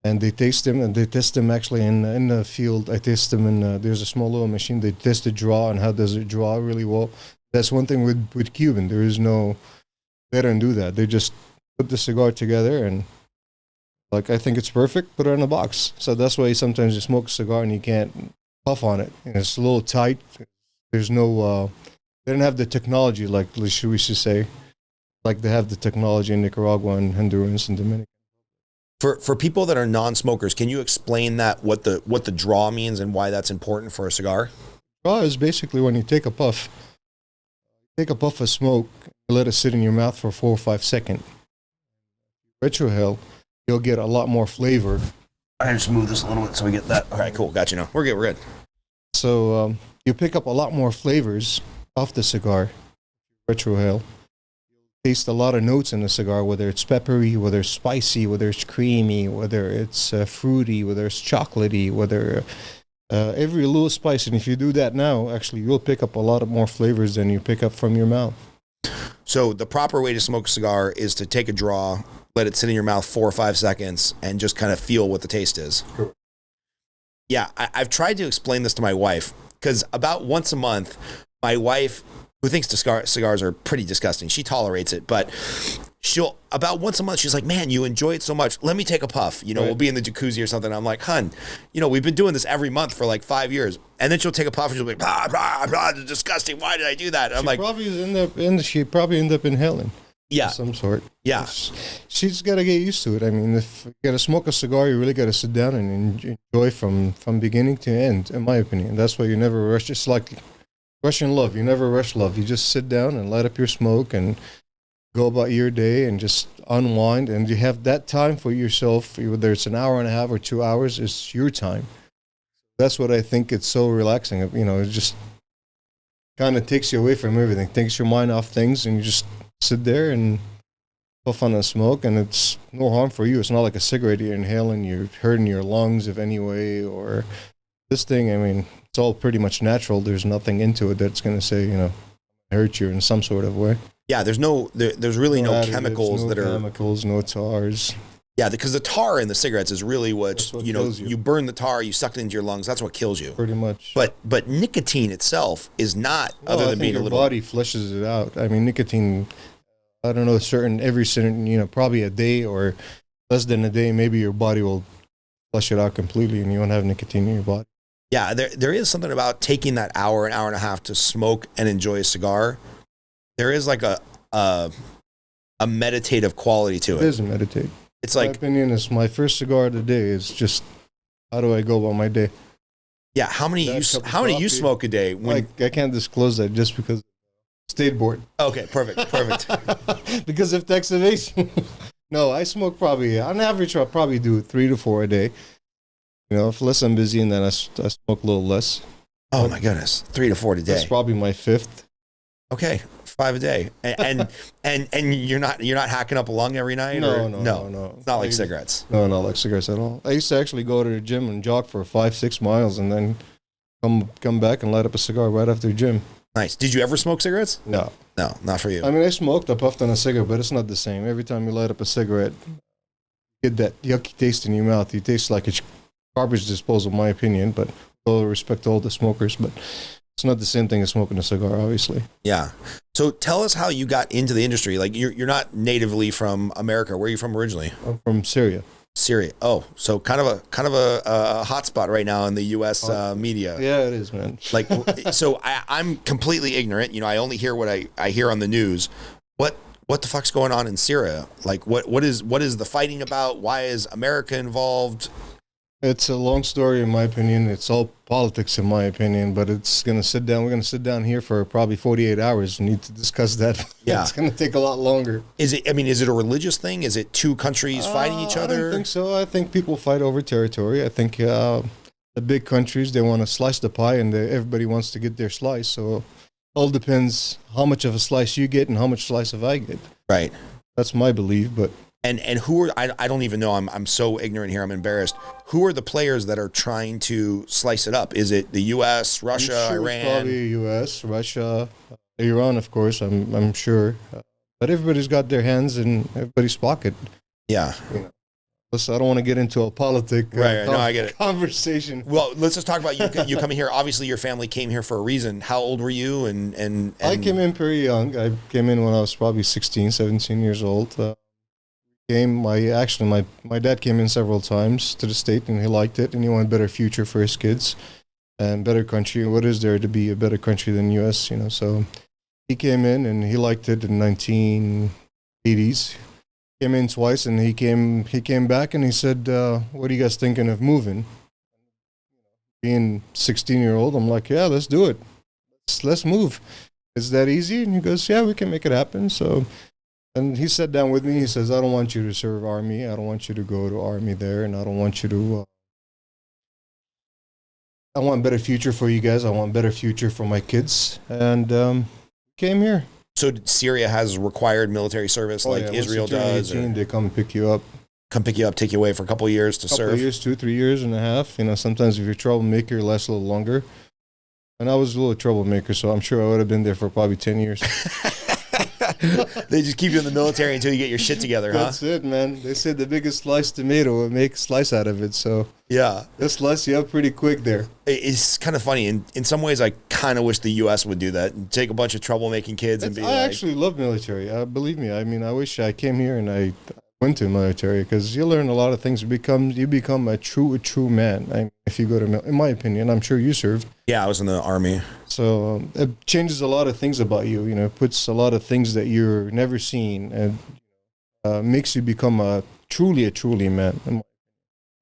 and they taste them, and they test them actually in the field. I taste them in there's a small little machine. They test the draw and how does it draw really well. That's one thing with Cuban. They don't do that. They just put the cigar together and I think it's perfect, put it in a box. So that's why sometimes you smoke a cigar and you can't puff on it. And it's a little tight. There's no, they don't have the technology we should say, like they have the technology in Nicaragua and Honduras and Dominican. For people that are non-smokers, can you explain what the draw means and why that's important for a cigar? Draw is basically when you take a puff of smoke, you let it sit in your mouth for 4 or 5 seconds. Retrohale, you'll get a lot more flavor. I just move this a little bit so we get that. All right, cool. Got you now. We're good. So you pick up a lot more flavors off the cigar. Retrohale. Taste a lot of notes in the cigar, whether it's peppery, whether it's spicy, whether it's creamy, whether it's fruity, whether it's chocolatey, whether every little spice. And if you do that now, actually, you'll pick up a lot of more flavors than you pick up from your mouth. So the proper way to smoke a cigar is to take a draw, let it sit in your mouth 4 or 5 seconds, and just kind of feel what the taste is. Sure. Yeah, I've tried to explain this to my wife, because about once a month, my wife, who thinks cigars are pretty disgusting, she tolerates it, but about once a month, she's like, man, you enjoy it so much. Let me take a puff. Right. We'll be in the jacuzzi or something. I'm like, hun, we've been doing this every month for like 5 years. And then she'll take a puff and she'll be like, blah, blah, blah, it's disgusting. Why did I do that? And I'm like, she probably end up inhaling. Yeah. Of some sort. Yeah. She's got to get used to it. I mean, if you got to smoke a cigar, you really got to sit down and enjoy from beginning to end, in my opinion. That's why you never rush. It's like rushing love. You never rush love. You just sit down and light up your smoke and go about your day and just unwind. And you have that time for yourself, whether it's an hour and a half or 2 hours, it's your time. That's what I think it's so relaxing. It just kind of takes you away from everything, takes your mind off things, and you just sit there and puff on the smoke, and it's no harm for you. It's not like a cigarette you're inhaling, you're hurting your lungs if any way, or this thing, it's all pretty much natural. There's nothing into it that's going to say, hurt you in some sort of way. Yeah, there's really no chemicals that are... chemicals, no tars. Yeah, because the tar in the cigarettes is really what you burn the tar, you suck it into your lungs. That's what kills you. Pretty much. But nicotine itself is not, other than being a little. Your body flushes it out. Nicotine. I don't know, every certain, probably a day or less than a day, maybe your body will flush it out completely, and you won't have nicotine in your body. Yeah, there is something about taking that an hour and a half to smoke and enjoy a cigar. There is like a meditative quality to it. It is a meditate. It's like, my opinion is my first cigar of the day is just, how do I go about my day? Yeah, how many you smoke a day? I can't disclose that just because state board. Okay, perfect. Because of tax evasion. No, I smoke probably, on average, I'll probably do 3 to 4 a day. If less I'm busy, and then I smoke a little less. Oh my goodness, 3 to 4 a day. That's probably my 5th. Okay, 5 a day, and you're not hacking up a lung every night. No. It's not like cigarettes. No, not like cigarettes at all. I used to actually go to the gym and jog for 5-6 miles, and then come back and light up a cigar right after the gym. Nice. Did you ever smoke cigarettes? No, not for you. I smoked. I puffed on a cigarette, but it's not the same. Every time you light up a cigarette, you get that yucky taste in your mouth. You taste like it's garbage disposal, in my opinion. But all respect to all the smokers, but it's not the same thing as smoking a cigar, obviously. Yeah. So tell us how you got into the industry. Like you're not natively from America. Where are you from originally? I'm from Syria. Syria. Oh, so kind of a hot spot right now in the U.S. Media. Yeah, it is, man. Like, so I'm completely ignorant. I only hear what I hear on the news. What the fuck's going on in Syria? Like, what is the fighting about? Why is America involved? It's a long story, in my opinion. It's all politics, in my opinion. But it's gonna sit down. We're gonna sit down here for probably 48 hours. We need to discuss that. Yeah, It's gonna take a lot longer. Is it? I mean, is it a religious thing? Is it two countries fighting each other? I don't think so. I think people fight over territory. I think the big countries, they want to slice the pie, and everybody wants to get their slice. So it all depends how much of a slice you get and how much slice of I get. Right. That's my belief. But and who are I don't even know. I'm so ignorant here. I'm embarrassed. Who are the players that are trying to slice it up? Is it the U.S., Russia, sure Iran? It's probably U.S., Russia, Iran, of course. I'm sure. But everybody's got their hands in everybody's pocket. Yeah. You know. Listen, I don't want to get into a politic right. No, I get it. Conversation. Well, let's just talk about you coming here. Obviously, your family came here for a reason. How old were you? And I came in pretty young. I came in when I was probably 16, 17 years old. My dad came in several times to the state, and he liked it, and he wanted a better future for his kids and better country. What is there to be a better country than U.S.? You know, so he came in and he liked it in 1980s. Came in twice, and he came back and he said, "What are you guys thinking of moving?" Being 16-year-old, I'm like, "Yeah, let's do it. Let's move. It's that easy." And he goes, "Yeah, we can make it happen." So. And he sat down with me. He says, "I don't want you to serve Army. I don't want you to go to Army there. And I don't want you to... I want a better future for you guys. I want a better future for my kids." And came here. So Syria has required military service Israel does? 18, they come pick you up. Come pick you up, take you away for a couple of years to serve? 2-3 years and a half. You know, sometimes if you're a troublemaker, it lasts a little longer. And I was a little troublemaker, so I'm sure I would have been there for probably 10 years. They just keep you in the military until you get your shit together, huh? That's it, man. They said the biggest sliced tomato will make a slice out of it. So yeah, they'll slice you up pretty quick there. It's kind of funny. In some ways, I kind of wish the U.S. would do that and take a bunch of troublemaking kids and be I actually love military. Believe me. I mean, I wish I came here and I went to the military because you learn a lot of things. You become a true man. If you go to, in my opinion, I'm sure you served. Yeah, I was in the Army. So it changes a lot of things about you. You know, it puts a lot of things that you're never seen and makes you become a truly man.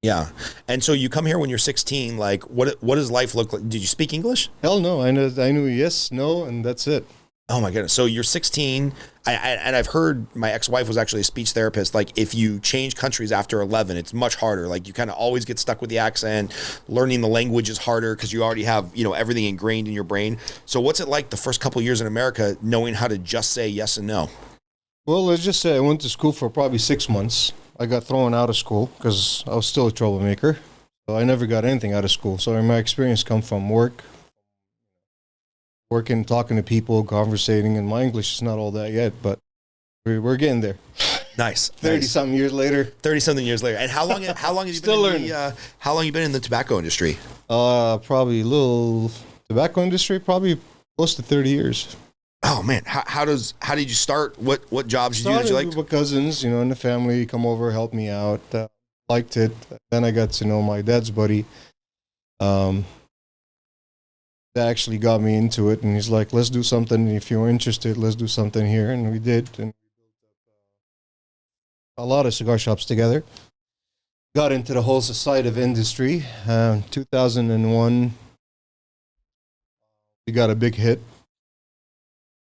Yeah. And so you come here when you're 16. Like, what does life look like? Did you speak English? Hell no. I knew yes, no, and that's it. Oh my goodness. So you're 16. And I've heard my ex-wife was actually a speech therapist. Like, if you change countries after 11, it's much harder. Like, you kind of always get stuck with the accent. Learning the language is harder because you already have, everything ingrained in your brain. So what's it like the first couple of years in America knowing how to just say yes and no? Well, let's just say I went to school for probably 6 months. I got thrown out of school because I was still a troublemaker. So I never got anything out of school. So my experience comes from working, talking to people, conversating, and my English is not all that yet, but we're getting there. Nice. 30-something years later. 30-something years later. And how long have you still been how long you been in the tobacco industry? Probably a little tobacco industry, probably close to 30 years. Oh man, how did you start? What jobs did you do that you liked? With cousins, in the family, come over, help me out. Liked it. Then I got to know my dad's buddy. That actually got me into it, and he's like, "Let's do something. If you're interested, let's do something here." And we did, and a lot of cigar shops together. Got into the whole side of industry. 2001, we got a big hit,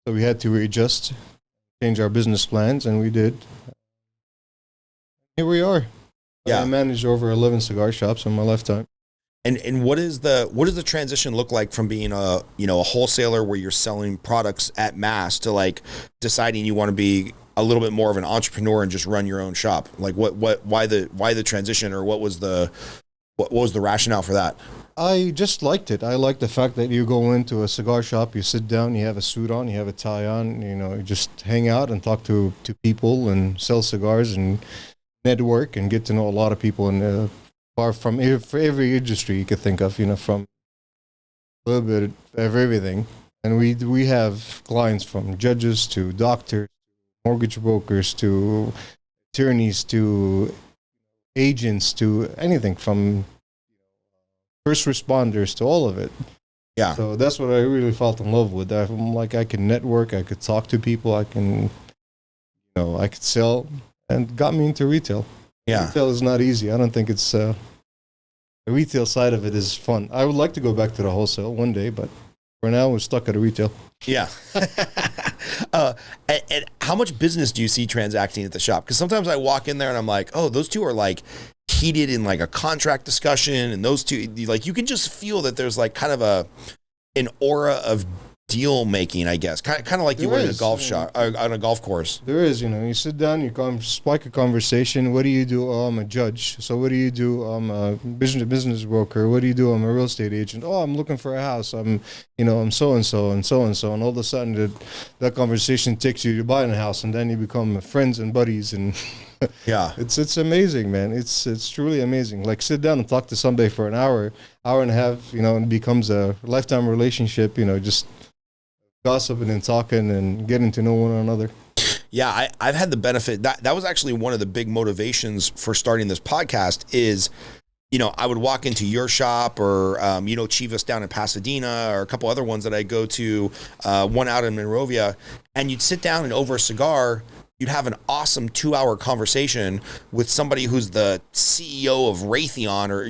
so we had to readjust, change our business plans, and we did. Here we are. Yeah. I managed over 11 cigar shops in my lifetime. And what does the transition look like from being a wholesaler where you're selling products at mass to like deciding you want to be a little bit more of an entrepreneur and just run your own shop? Like why the transition, or what was the rationale for that? I just liked it. I liked the fact that you go into a cigar shop, you sit down, you have a suit on, you have a tie on, you just hang out and talk to people and sell cigars and network and get to know a lot of people in for every industry you could think of, from a little bit of everything. And we have clients from judges to doctors, mortgage brokers to attorneys to agents to anything from first responders to all of it. Yeah. So that's what I really felt in love with. I'm like, I can network, I could talk to people, I can, I could sell, and got me into retail. Yeah. Retail is not easy. I don't think it's the retail side of it is fun. I would like to go back to the wholesale one day, but for now we're stuck at a retail. Yeah. And how much business do you see transacting at the shop? Because sometimes I walk in there and I'm like, oh, those two are like heated in like a contract discussion, and those two, like, you can just feel that there's like kind of an aura of deal making, I guess, kind of like you were in a golf shop on a golf course. There is, you sit down, you spike a conversation. What do you do? Oh, I'm a judge. So what do you do? I'm a business broker. What do you do? I'm a real estate agent. Oh, I'm looking for a house. I'm so and so and so and so. And all of a sudden, that conversation takes you to buying a house, and then you become friends and buddies. And yeah, it's amazing, man. It's truly amazing. Like, sit down and talk to somebody for an hour and a half. And it becomes a lifetime relationship. Just gossiping and talking and getting to know one another. Yeah, I've had the benefit. That was actually one of the big motivations for starting this podcast is, I would walk into your shop or, Chivas down in Pasadena, or a couple other ones that I go to, one out in Monrovia, and you'd sit down and over a cigar, you'd have an awesome 2-hour conversation with somebody who's the CEO of Raytheon, or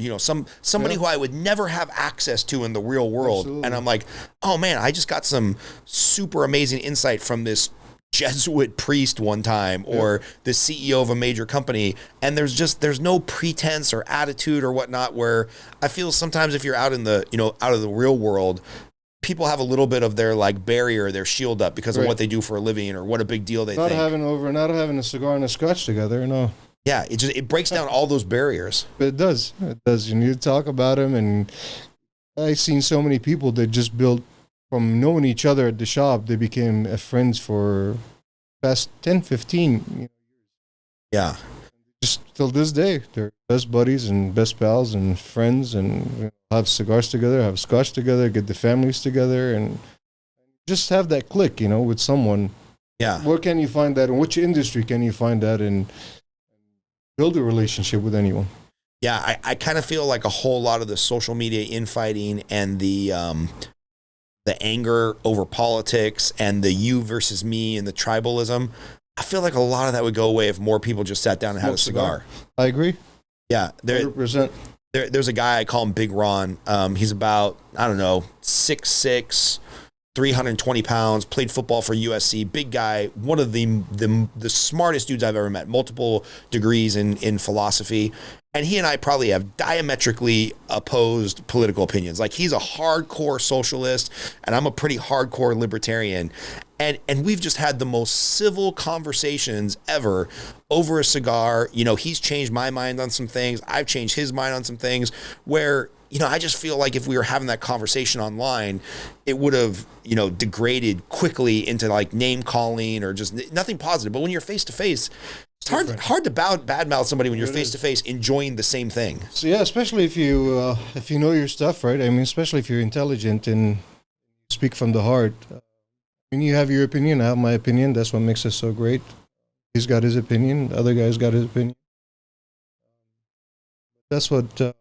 somebody who I would never have access to in the real world. Absolutely. And I'm like, oh man, I just got some super amazing insight from this Jesuit priest one time, or the CEO of a major company. And there's no pretense or attitude or whatnot, where I feel sometimes if you're out in the out of the real world, people have a little bit of their like barrier, their shield up because of what they do for a living or what a big deal they think. Not having a cigar and a scotch together, no. Yeah, it breaks down all those barriers. But it does. You need to talk about them, and I've seen so many people that just built from knowing each other at the shop. They became friends for past 10, 15 years. Yeah. Just till this day, they're best buddies and best pals and friends, and have cigars together, have scotch together, get the families together, and just have that click, with someone. Yeah. Where can you find that? In which industry can you find that, and build a relationship with anyone? Yeah, I kind of feel like a whole lot of the social media infighting and the anger over politics and the you versus me and the tribalism, I feel like a lot of that would go away if more people just sat down and had a cigar. I agree. Yeah. 100%. There's a guy, I call him Big Ron. He's about, 6'6", 320 pounds, played football for USC, big guy, one of the smartest dudes I've ever met, multiple degrees in philosophy. And he and I probably have diametrically opposed political opinions. Like, he's a hardcore socialist and I'm a pretty hardcore libertarian. And we've just had the most civil conversations ever over a cigar. He's changed my mind on some things. I've changed his mind on some things where, I just feel like if we were having that conversation online, it would have, degraded quickly into like name calling or just nothing positive. But when you're face to face, it's hard to badmouth somebody when you're face to face enjoying the same thing. So yeah, especially if you know your stuff, right? I mean, especially if you're intelligent and speak from the heart. You have your opinion, I have my opinion. That's what makes us so great. He's got his opinion. The other guy's got his opinion. That's what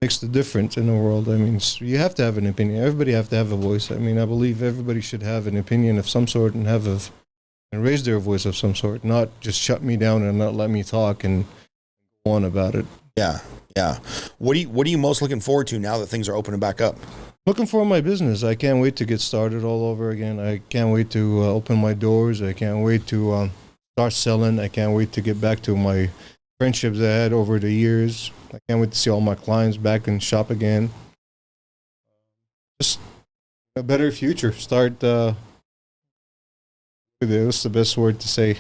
makes the difference in the world. I mean, you have to have an opinion. Everybody have to have a voice. I mean, I believe everybody should have an opinion of some sort and raise their voice of some sort, not just shut me down and not let me talk and go on about it. Yeah, yeah. What are you most looking forward to now that things are opening back up? Looking for my business. I can't wait to get started all over again. I can't wait to open my doors. I can't wait to start selling. I can't wait to get back to my friendships I had over the years. I can't wait to see all my clients back in shop again. Just a better future. Start, what's the best word to say?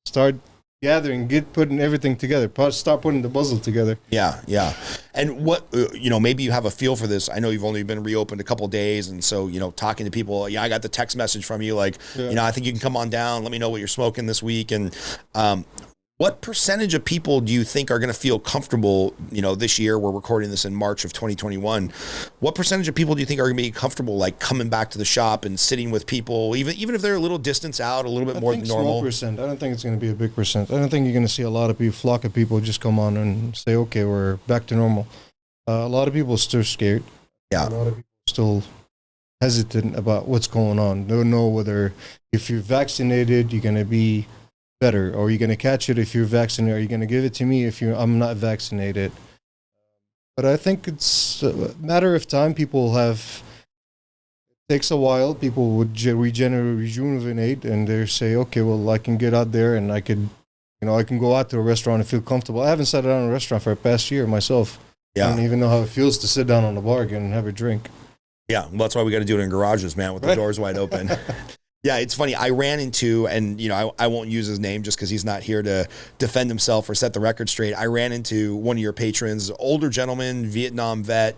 Start gathering, putting everything together. Start putting the puzzle together. Yeah, yeah. And what, maybe you have a feel for this. I know you've only been reopened a couple of days. And so, talking to people, I got the text message from you like, I think you can come on down. Let me know what you're smoking this week. And what percentage of people do you think are going to feel comfortable, this year, we're recording this in March of 2021. What percentage of people do you think are going to be comfortable, like coming back to the shop and sitting with people, even if they're a little distance out, a little bit more than normal? Small percent. I don't think it's going to be a big percent. I don't think you're going to see a lot of people, flock of people just come on and say, okay, we're back to normal. A lot of people are still scared. Yeah. A lot of people are still hesitant about what's going on. They don't know whether if you're vaccinated, you're going to be better, or you're going to catch it if you're vaccinated. Are you going to give it to me if I'm not vaccinated? But I think it's a matter of time. People have it takes a while. People would rejuvenate, and they say, okay, well, I can get out there and I could, I can go out to a restaurant and feel comfortable. I haven't sat down in a restaurant for the past year myself. Yeah. I don't even know how it feels to sit down on a bar again and have a drink. Yeah, well, that's why we got to do it in garages, man, with the doors wide open. Yeah, it's funny. I ran into, and I won't use his name just because he's not here to defend himself or set the record straight. I ran into one of your patrons, older gentleman, Vietnam vet.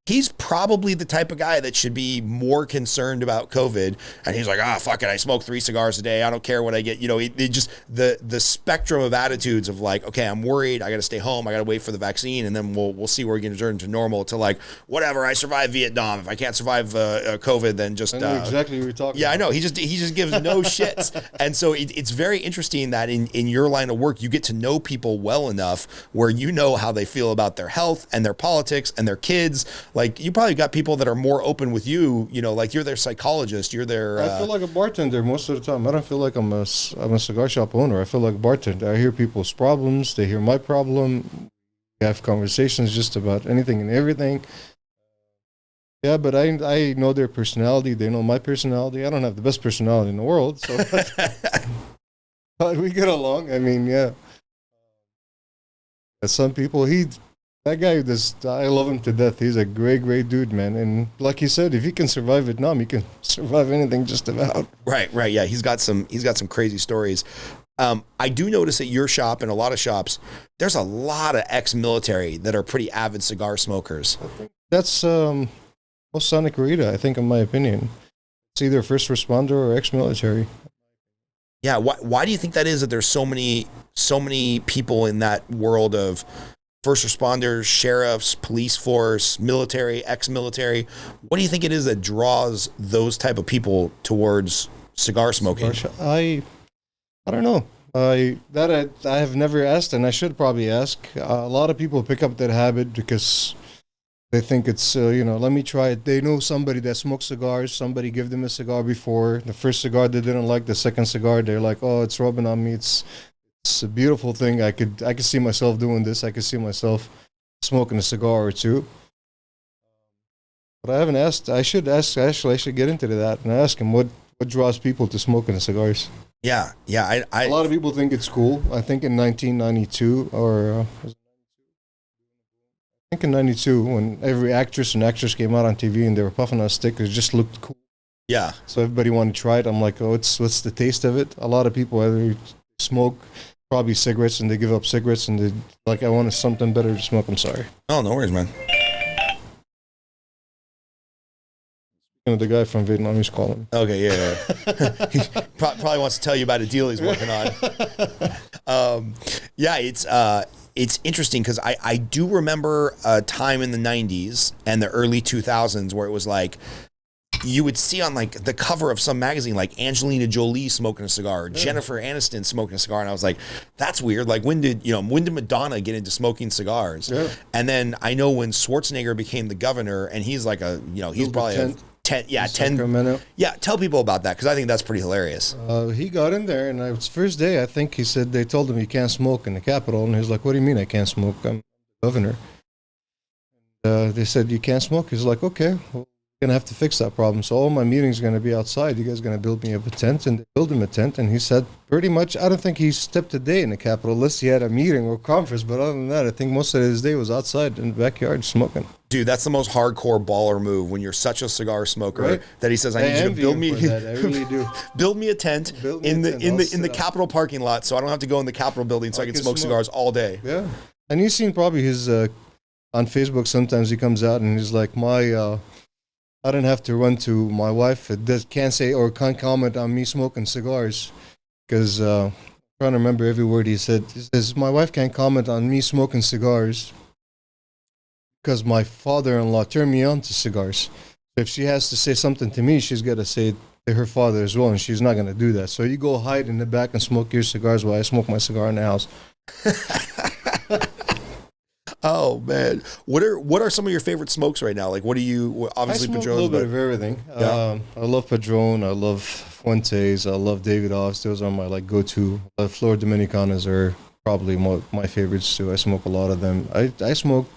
He's probably the type of guy that should be more concerned about COVID. And he's like, fuck it. I smoke 3 cigars a day. I don't care what I get. It just the spectrum of attitudes of like, okay, I'm worried. I got to stay home. I got to wait for the vaccine. And then we'll see where we're going to turn to normal to like, whatever. I survived Vietnam. If I can't survive COVID, then just. I know exactly what you're talking about. Yeah, I know. He just gives no shits. And so it's very interesting that in your line of work, you get to know people well enough where you know how they feel about their health and their politics and their kids. Like, you probably got people that are more open with you, like you're their psychologist, you're their... I feel like a bartender most of the time. I don't feel like I'm a cigar shop owner. I feel like a bartender. I hear people's problems. They hear my problem. We have conversations just about anything and everything. Yeah, but I know their personality. They know my personality. I don't have the best personality in the world, so but we get along. I mean, yeah. Some people, that guy, I love him to death. He's a great, great dude, man. And like he said, if he can survive Vietnam, he can survive anything just about. Right. Yeah, he's got some crazy stories. I do notice at your shop and a lot of shops, there's a lot of ex-military that are pretty avid cigar smokers. I think that's most Santa Clarita, I think, in my opinion. It's either first responder or ex-military. Yeah. Why do you think that is, that there's so many people in that world of first responders, sheriffs, police force, military, ex-military? What do you think it is that draws those type of people towards cigar smoking? I don't know. I have never asked, and I should probably ask. A lot of people pick up that habit because they think it's, let me try it. They know somebody that smokes cigars. Somebody gave them a cigar before. The first cigar they didn't like. The second cigar, they're like, oh, it's rubbing on me. It's a beautiful thing. I could see myself doing this. I could see myself smoking a cigar or two. But I haven't asked. I should ask. Actually, I should get into that and ask him what draws people to smoking cigars. Yeah. A lot of people think it's cool. I think in 1992 in 92, when every actress and actress came out on TV and they were puffing on a stick, it just looked cool. Yeah. So everybody wanted to try it. I'm like, what's the taste of it? A lot of people either smoke probably cigarettes and they give up cigarettes and they like, I wanted something better to smoke. I'm sorry. Oh, no worries, man. The guy from Vietnam, he's calling. Okay, yeah. He probably wants to tell you about a deal he's working on. It's interesting because I do remember a time in the 90s and the early 2000s where it was like, you would see on like the cover of some magazine, like Angelina Jolie smoking a cigar, or Jennifer Aniston smoking a cigar. And I was like, that's weird. Like when did Madonna get into smoking cigars? Yeah. And then I know when Schwarzenegger became the governor and he's like he's probably 10. Yeah. Tell people about that. Cause I think that's pretty hilarious. He got in there and it's first day. I think he said, they told him you can't smoke in the Capitol. And he's like, what do you mean I can't smoke? I'm the governor. They said, you can't smoke. He's like, okay, well, gonna have to fix that problem. So all my meetings are gonna be outside. You guys are gonna build me up a tent, and they built him a tent. And he said, pretty much, I don't think he stepped a day in the Capitol unless he had a meeting or conference. But other than that, I think most of his day was outside in the backyard smoking. Dude, that's the most hardcore baller move when you're such a cigar smoker, right? That he says, I need you to build me. I really do. Build me a tent in the Capitol parking lot, so I don't have to go in the Capitol building, so I can smoke cigars all day. Yeah, and you've seen probably his on Facebook. Sometimes he comes out and he's like, I didn't have to run to my wife. It can't say or can't comment on me smoking cigars because I'm trying to remember every word he said. He says, my wife can't comment on me smoking cigars because my father-in-law turned me on to cigars. If she has to say something to me, she's got to say it to her father as well, and she's not going to do that. So you go hide in the back and smoke your cigars while I smoke my cigar in the house. Oh man, what are some of your favorite smokes right now? Like, what do you obviously Padron? A little bit of everything. Yeah. I love Padron. I love Fuentes. I love Davidoffs. Those are my go-to. Flor Dominicanas are probably my favorites too. I smoke a lot of them. I smoke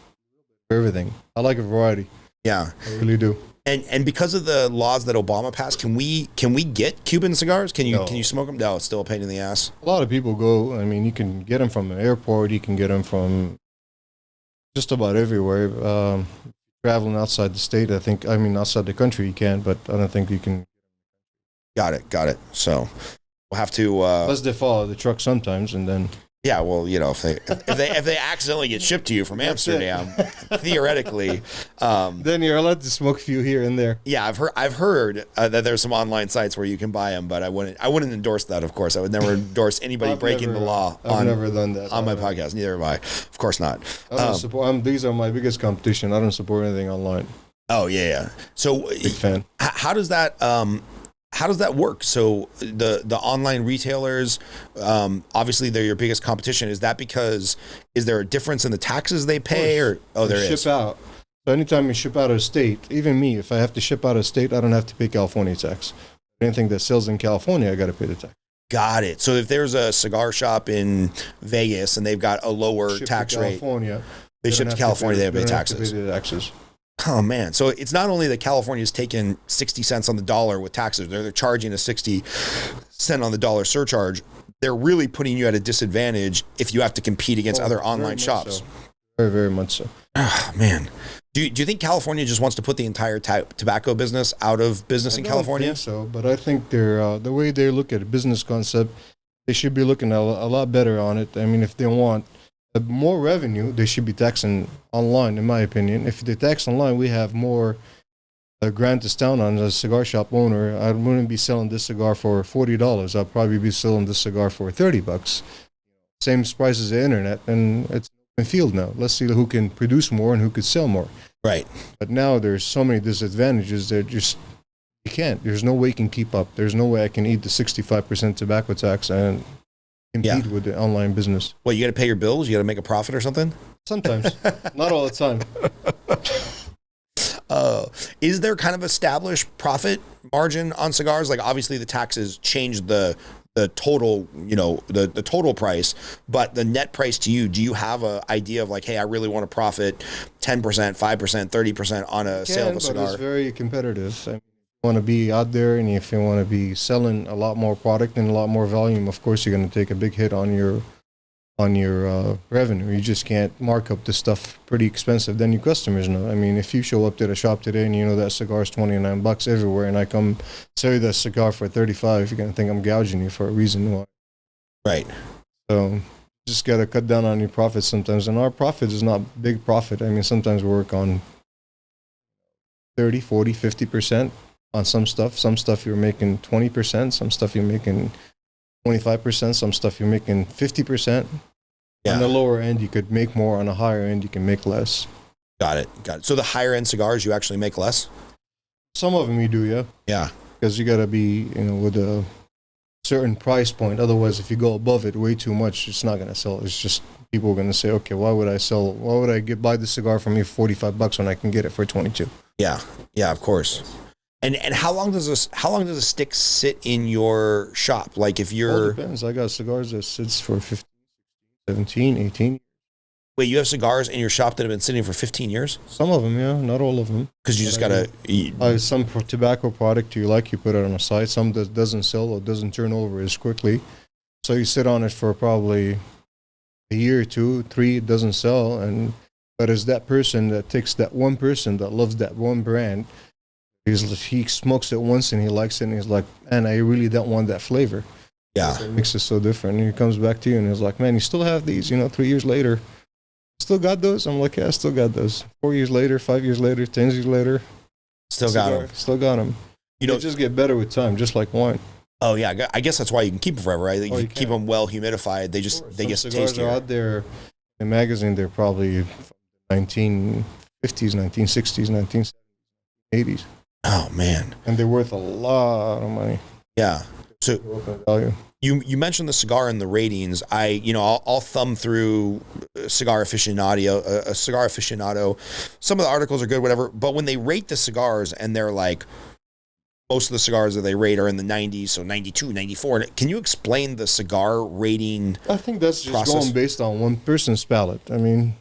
everything. I like a variety. Yeah, I really do. And because of the laws that Obama passed, can we get Cuban cigars? Can you smoke them? No, it's still a pain in the ass. A lot of people go. I mean, you can get them from an airport. You can get them from just about everywhere. Traveling outside the state, outside the country, you can, but I don't think you can. Got it. So we'll have to. Unless they follow the truck sometimes, and then. Yeah, well, if they accidentally get shipped to you from Amsterdam, theoretically, then you're allowed to smoke a few here and there. Yeah, I've heard that there's some online sites where you can buy them, but I wouldn't endorse that. Of course, I would never endorse anybody breaking the law. I've never done that on my podcast. Neither have I. Of course not. I don't support. These are my biggest competition. I don't support anything online. Oh yeah. So big fan. How does that? How does that work? So the online retailers, obviously they're your biggest competition. Is that because, is there a difference in the taxes they pay, or there is? Ship out. So anytime you ship out of state, even me, if I have to ship out of state, I don't have to pay California tax. Anything that sells in California, I got to pay the tax. Got it. So if there's a cigar shop in Vegas and they've got a lower tax rate, they ship to California, they have to pay taxes. Oh man! So it's not only that California's taking 60 cents on the dollar with taxes; they're charging a 60-cent on the dollar surcharge. They're really putting you at a disadvantage if you have to compete against other online shops. So. Very, very much so. Oh, man, do you think California just wants to put the entire tobacco business out of business in California? I don't think so, but I think they're the way they look at a business concept, they should be looking a lot better on it. I mean, if they want more revenue, they should be taxing online, in my opinion. If they tax online, we have more grand to stand on. As a cigar shop owner, I wouldn't be selling this cigar for $40. I'll probably be selling this cigar for $30. Same price as the internet, and it's in field now. Let's see who can produce more and who could sell more. Right. But now there's so many disadvantages that just you can't. There's no way you can keep up. There's no way I can eat the 65% tobacco tax and compete with the online business. Well, you got to pay your bills? You got to make a profit or something? Sometimes. Not all the time. Is there kind of established profit margin on cigars? Like, obviously the taxes change the total, the total price, but the net price to you, do you have an idea of like, hey, I really want to profit 10%, 5%, 30% on a sale of a cigar? But it's very competitive. I mean, want to be out there, and if you want to be selling a lot more product and a lot more volume, of course you're going to take a big hit on your revenue. You just can't mark up the stuff pretty expensive. Then your customers know. I mean, if you show up to the shop today and you know that cigar is $29 everywhere, and I come sell you that cigar for $35, you're going to think I'm gouging you for a reason why. Right. So just got to cut down on your profits sometimes, and our profit is not big profit. I mean, sometimes we work on 30, 40, 50%. On some stuff you're making 20%, some stuff you're making 25%, some stuff you're making 50%. Yeah. On the lower end, you could make more. On the higher end, you can make less. Got it. So the higher end cigars, you actually make less? Some of them you do, yeah. Yeah. Because you got to be, with a certain price point. Otherwise, if you go above it way too much, it's not going to sell. It's just people are going to say, okay, why would I buy the cigar from me for $45 when I can get it for 22? Yeah. Yeah, of course. And how long does a stick sit in your shop? Like if you're... It depends. I got cigars that sits for 15, 17, 18. Wait, you have cigars in your shop that have been sitting for 15 years? Some of them, yeah. Not all of them. Because you just got to... some tobacco product you like, you put it on the side. Some that doesn't sell or doesn't turn over as quickly. So you sit on it for probably a year or 2, 3, it doesn't sell. But it's that person that takes that one person that loves that one brand... He smokes it once and he likes it and he's like, man, I really don't want that flavor. Yeah. So it makes it so different. And he comes back to you and he's like, man, you still have these, 3 years later. Still got those? I'm like, yeah, I still got those. 4 years later, 5 years later, 10 years later. Still got them. Still got them. They just get better with time, just like wine. Oh, yeah. I guess that's why you can keep them forever, right? You keep them well humidified. They get tastier. Are out there in magazine, they're probably from the 1950s, 1960s, 1970s, 80s. Oh man! And they're worth a lot of money. Yeah. So you mentioned the cigar and the ratings. I'll thumb through Cigar Aficionado. Some of the articles are good, whatever. But when they rate the cigars and they're like, most of the cigars that they rate are in the 90s, so 92, 94. Can you explain the cigar rating? I think that's just going based on one person's palate. I mean,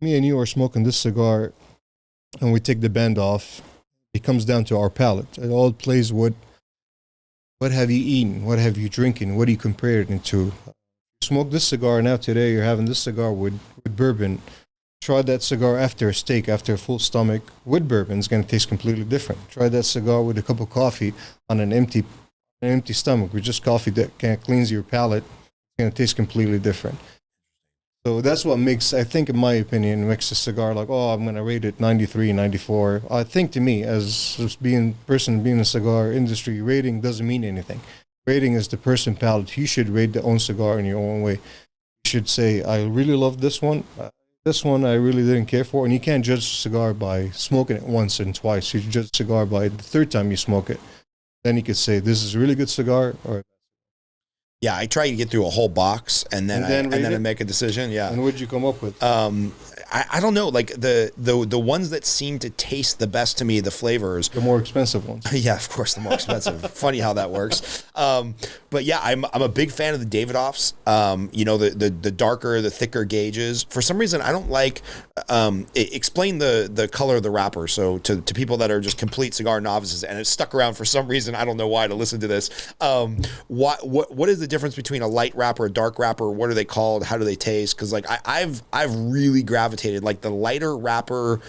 me and you are smoking this cigar, and we take the band off, it comes down to our palate. It all plays what have you eaten, what have you drinking, what do you compare it into. Smoke this cigar now today, you're having this cigar with bourbon. Try that cigar after a steak, after a full stomach with bourbon. It's going to taste completely different. Try that cigar with a cup of coffee on an empty stomach with just coffee that kind of cleans your palate. It's going to taste completely different. So that's what makes, I think, in my opinion, makes a cigar like, oh, I'm going to rate it 93, 94. I think to me, as being in the cigar industry, rating doesn't mean anything. Rating is the person palate. You should rate the own cigar in your own way. You should say, I really love this one. This one I really didn't care for. And you can't judge a cigar by smoking it once and twice. You judge a cigar by the third time you smoke it. Then you could say, this is a really good cigar, or Yeah, I try to get through a whole box and then I make a decision. Yeah. And what'd you come up with? I don't know, like the ones that seem to taste the best to me, the flavors. The more expensive ones. Yeah, of course, the more expensive. Funny how that works. But yeah, I'm a big fan of the Davidoffs. The darker, the thicker gauges. For some reason, I don't like. Explain the color of the wrapper. So to people that are just complete cigar novices and it's stuck around for some reason, I don't know why, to listen to this. What is the difference between a light wrapper, a dark wrapper? What are they called? How do they taste? Because like I've really gravitated, like the lighter wrapper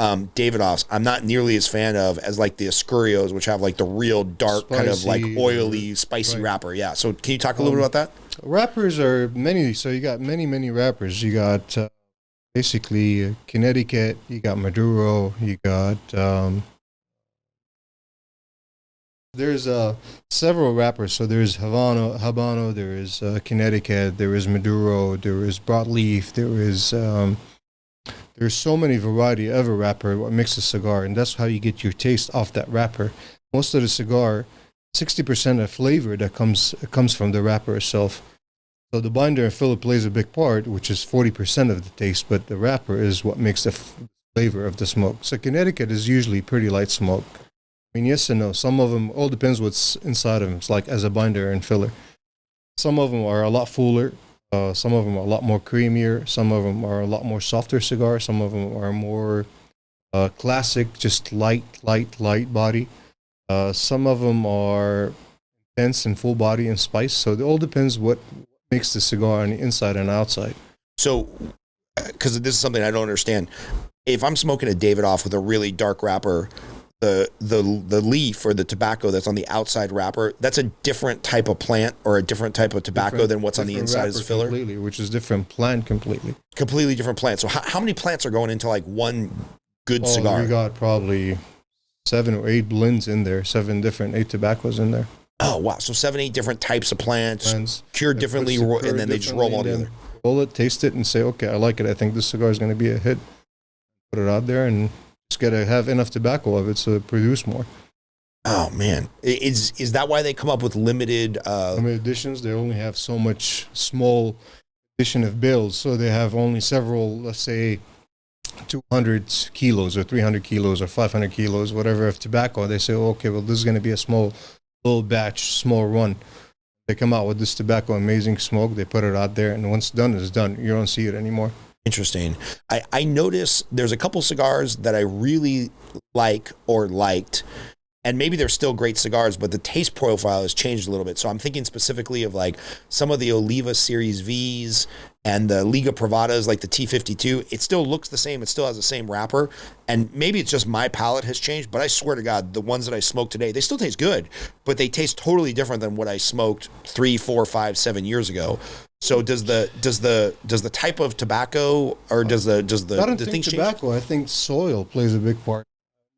Davidoffs I'm not nearly as fan of as like the Escurios, which have like the real dark, spicy, kind of like oily, spicy wrapper. Yeah. So can you talk a little bit about that? Wrappers are many. So you got many wrappers. You got basically Connecticut, you got Maduro, you got there's several wrappers. So there's Habano, there is Connecticut, there is Maduro, there is broadleaf, there is there's so many variety of a wrapper what makes a cigar, and that's how you get your taste off that wrapper. Most of the cigar, 60% of flavor that comes from the wrapper itself. So the binder and filler plays a big part, which is 40% of the taste, but the wrapper is what makes the flavor of the smoke. So Connecticut is usually pretty light smoke. I mean, yes and no. Some of them, all depends what's inside of them. It's like as a binder and filler. Some of them are a lot fuller. Some of them are a lot more creamier. Some of them are a lot more softer cigar. Some of them are more classic, just light body. Some of them are intense and full body and spice. So it all depends what makes the cigar on the inside and outside. So, because this is something I don't understand. If I'm smoking a Davidoff with a really dark wrapper, the leaf or the tobacco that's on the outside wrapper, that's a different type of plant or a different type of tobacco than what's on the inside as filler? Completely, which is different plant completely. Completely different plant. So how many plants are going into like one good cigar? We got probably 7 or 8 blends in there, 8 tobaccos in there. Oh, wow. So 7, 8 different types of plants cured differently, and then they just roll them all together. Roll it, taste it, and say, okay, I like it. I think this cigar is going to be a hit. Put it out there and just got to have enough tobacco of it so it produce more. Oh, man. Is that why they come up with limited editions? They only have so much small edition of bales, so they have only several, let's say, 200 kilos or 300 kilos or 500 kilos, whatever, of tobacco. They say, okay, well, this is going to be a small little batch, small run. They come out with this tobacco, amazing smoke. They put it out there, and once done, it's done. You don't see it anymore. Interesting. I notice there's a couple cigars that I really like or liked, and maybe they're still great cigars, but the taste profile has changed a little bit. So I'm thinking specifically of like some of the Oliva Series Vs and the Liga Privadas, like the T52. It still looks the same. It still has the same wrapper. And maybe it's just my palate has changed, but I swear to God, the ones that I smoked today, they still taste good, but they taste totally different than what I smoked 3, 4, 5, 7 years ago. So does the type of tobacco or does the I don't think tobacco. I think soil plays a big part.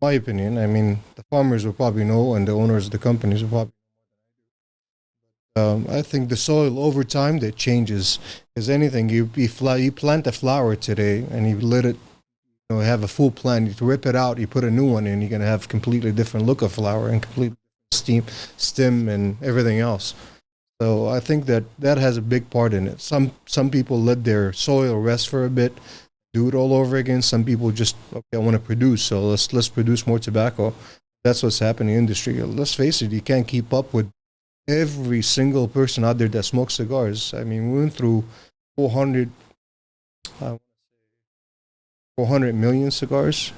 In my opinion, I mean, the farmers will probably know, and the owners of the companies will probably know. I think the soil over time that changes. Because anything, you plant a flower today and you let it, have a full plant. You rip it out, you put a new one in, you're gonna have completely different look of flower and completely stem and everything else. So I think that has a big part in it. Some people let their soil rest for a bit, do it all over again. Some people just, okay, I want to produce, so let's produce more tobacco. That's what's happening in the industry. Let's face it, you can't keep up with every single person out there that smokes cigars. I mean, we went through 400, 400 million cigars,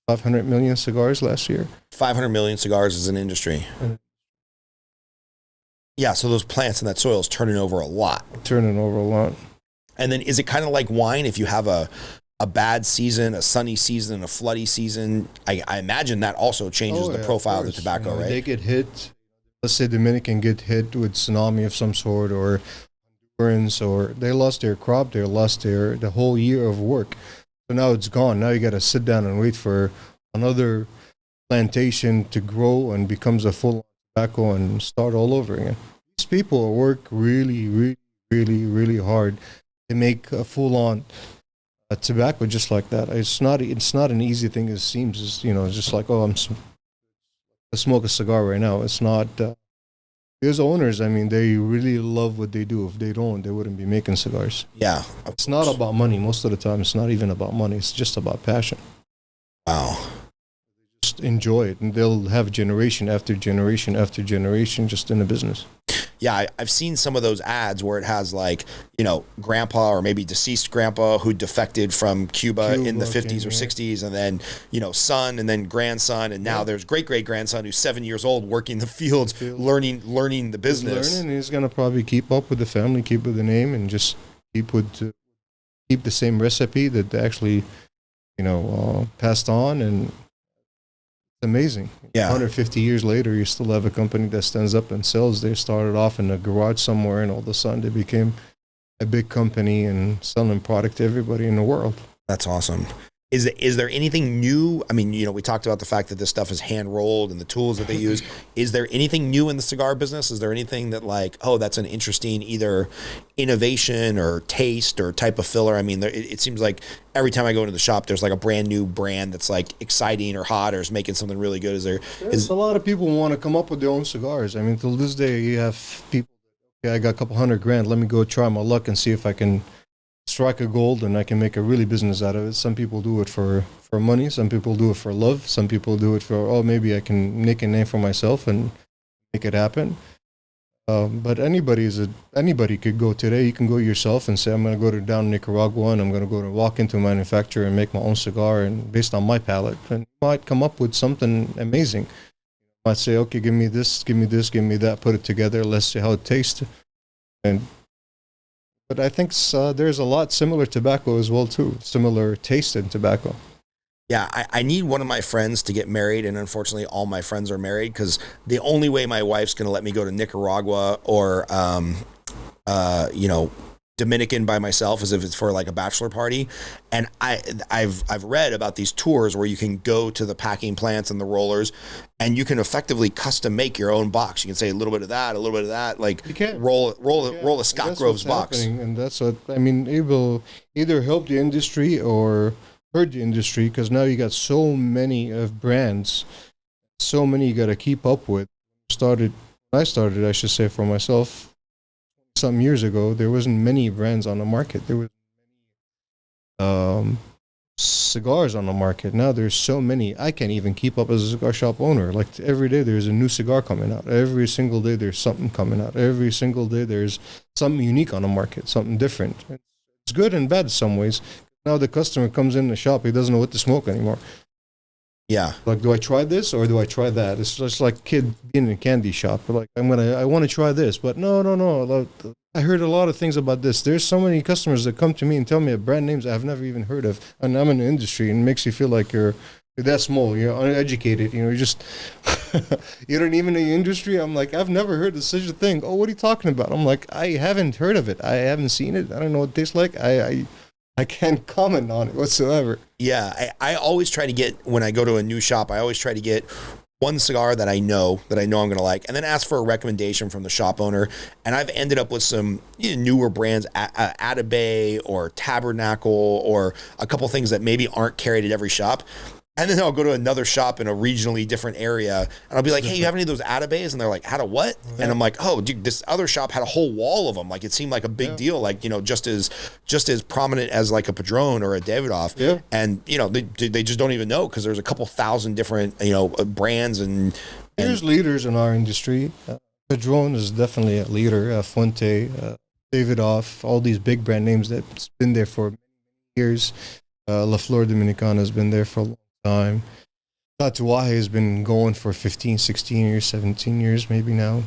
500 million cigars last year. 500 million cigars is an industry. Yeah, so those plants and that soil is turning over a lot. And then is it kind of like wine? If you have a bad season, a sunny season, a floody season, I imagine that also changes the profile of the tobacco, right? They get hit. Let's say Dominican get hit with tsunami of some sort, or they lost their crop, they lost the whole year of work. So now it's gone. Now you got to sit down and wait for another plantation to grow and becomes a full tobacco and start all over again. These people work really, really, really, really hard to make a full-on tobacco just like that. It's not an easy thing as it seems. It's, it's just like, I smoke a cigar right now. It's not. There's owners, I mean, they really love what they do. If they don't, they wouldn't be making cigars. Yeah. It's not about money. Most of the time, it's not even about money. It's just about passion. Wow. Just enjoy it. And they'll have generation after generation after generation just in the business. Yeah, I've seen some of those ads where it has like, grandpa or maybe deceased grandpa who defected from Cuba in the 50s or 60s, and then, son and then grandson. And now there's great-great-grandson who's 7 years old working the fields, learning the business. He's going to probably keep up with the family, keep with the name, and just keep the same recipe that they actually, passed on. And amazing. Yeah. 150 years later, you still have a company that stands up and sells. They started off in a garage somewhere, and all of a sudden they became a big company and selling product to everybody in the world. That's awesome. Is there anything new? I mean, we talked about the fact that this stuff is hand rolled and the tools that they use. Is there anything new in the cigar business? Is there anything that that's an interesting either innovation or taste or type of filler? I mean, it seems like every time I go into the shop, there's like a brand new brand that's like exciting or hot or is making something really good. There's a lot of people who want to come up with their own cigars. I mean, till this day, you have people, I got a couple $100,000. Let me go try my luck and see if I can strike a gold and I can make a really business out of it. Some people do it for money. Some people do it for love. Some people do it for, maybe I can make a name for myself and make it happen. But anybody could go today. You can go yourself and say, I'm going to go down to Nicaragua and I'm going to walk into a manufacturer and make my own cigar and based on my palate. And you might come up with something amazing. You might say, okay, give me this, give me that, put it together. Let's see how it tastes. But I think there's a lot similar tobacco as well, too. Similar taste in tobacco. Yeah, I need one of my friends to get married, and unfortunately all my friends are married because the only way my wife's going to let me go to Nicaragua or, Dominican by myself is if it's for like a bachelor party. And I've read about these tours where you can go to the packing plants and the rollers and you can effectively custom make your own box. You can say a little bit of that, like you can roll a Scott Groves box. And that's what, I mean, it will either help the industry or hurt the industry because now you got so many of brands, so many you got to keep up with. I started, I should say for myself, some years ago, there wasn't many brands on the market. There was cigars on the market. Now there's so many. I can't even keep up as a cigar shop owner. Like every day there's a new cigar coming out. Every single day there's something coming out. Every single day there's something unique on the market, something different. It's good and bad in some ways. Now the customer comes in the shop, he doesn't know what to smoke anymore. Yeah. Like, do I try this or do I try that? It's just like kid being in a candy shop. Like, I want to try this, but no. I heard a lot of things about this. There's so many customers that come to me and tell me brand names I've never even heard of. And I'm in the industry and it makes you feel like you're that small. You're uneducated. You're just, you don't even know the industry. I'm like, I've never heard of such a thing. Oh, what are you talking about? I'm like, I haven't heard of it. I haven't seen it. I don't know what it tastes like. I can't comment on it whatsoever. Yeah, I always try to get, when I go to a new shop, I always try to get one cigar that I know I'm going to like, and then ask for a recommendation from the shop owner. And I've ended up with some newer brands, Atabay or Tabernacle, or a couple things that maybe aren't carried at every shop. And then I'll go to another shop in a regionally different area, and I'll be like, hey, you have any of those Atabays? And they're like, had a what? Yeah. And I'm like, oh, dude, this other shop had a whole wall of them. Like, it seemed like a big deal, like, just as prominent as like a Padron or a Davidoff. Yeah. And, they just don't even know because there's a couple thousand different, brands. And there's leaders in our industry. Padron is definitely a leader. Fuente, Davidoff, all these big brand names that's been there for years. La Flor Dominicana has been there for a long time. Tatuaje has been going for 15, 16 years, 17 years maybe now.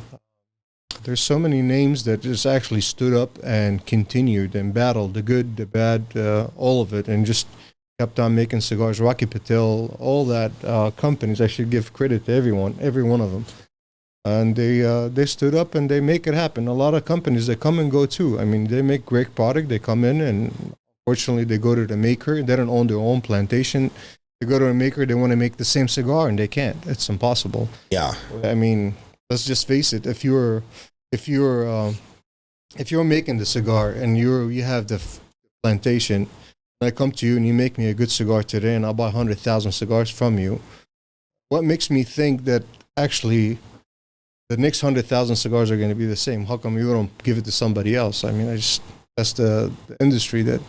There's so many names that just actually stood up and continued and battled the good, the bad, all of it, and just kept on making cigars. Rocky Patel, all that companies, I should give credit to everyone, every one of them. And they stood up and they make it happen. A lot of companies, they come and go too. I mean, they make great product. They come in and unfortunately they go to the maker. They don't own their own plantation. They go to a maker, they want to make the same cigar and they can't. It's impossible. Yeah. I mean, let's just face it. If you're making the cigar and you have the plantation, and I come to you and you make me a good cigar today and I'll buy 100,000 cigars from you, what makes me think that actually the next 100,000 cigars are going to be the same? How come you don't give it to somebody else? I mean, that's the industry that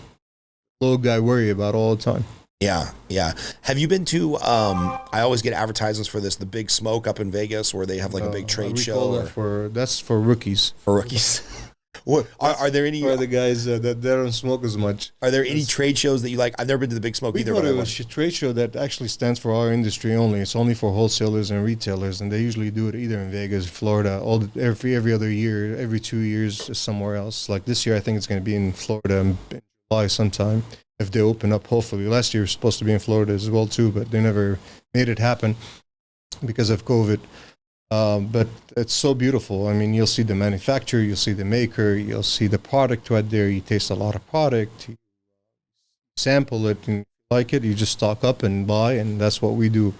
little guy worry about all the time. Yeah, yeah. Have you been to, I always get advertisements for this, the Big Smoke up in Vegas, where they have like a big trade show? That's for rookies. For rookies. What, are there any... For the guys that they don't smoke as much. Are there any trade shows that you like? I've never been to the Big Smoke either. We thought it was a trade show that actually stands for our industry only. It's only for wholesalers and retailers, and they usually do it either in Vegas, Florida, every other year, every 2 years somewhere else. Like this year, I think it's going to be in Florida in July sometime, if they open up, hopefully. Last year was supposed to be in Florida as well too, but they never made it happen because of COVID. But it's so beautiful. I mean, you'll see the manufacturer, you'll see the maker, you'll see the product right there. You taste a lot of product, you sample it, and like it, you just stock up and buy, and that's what we do.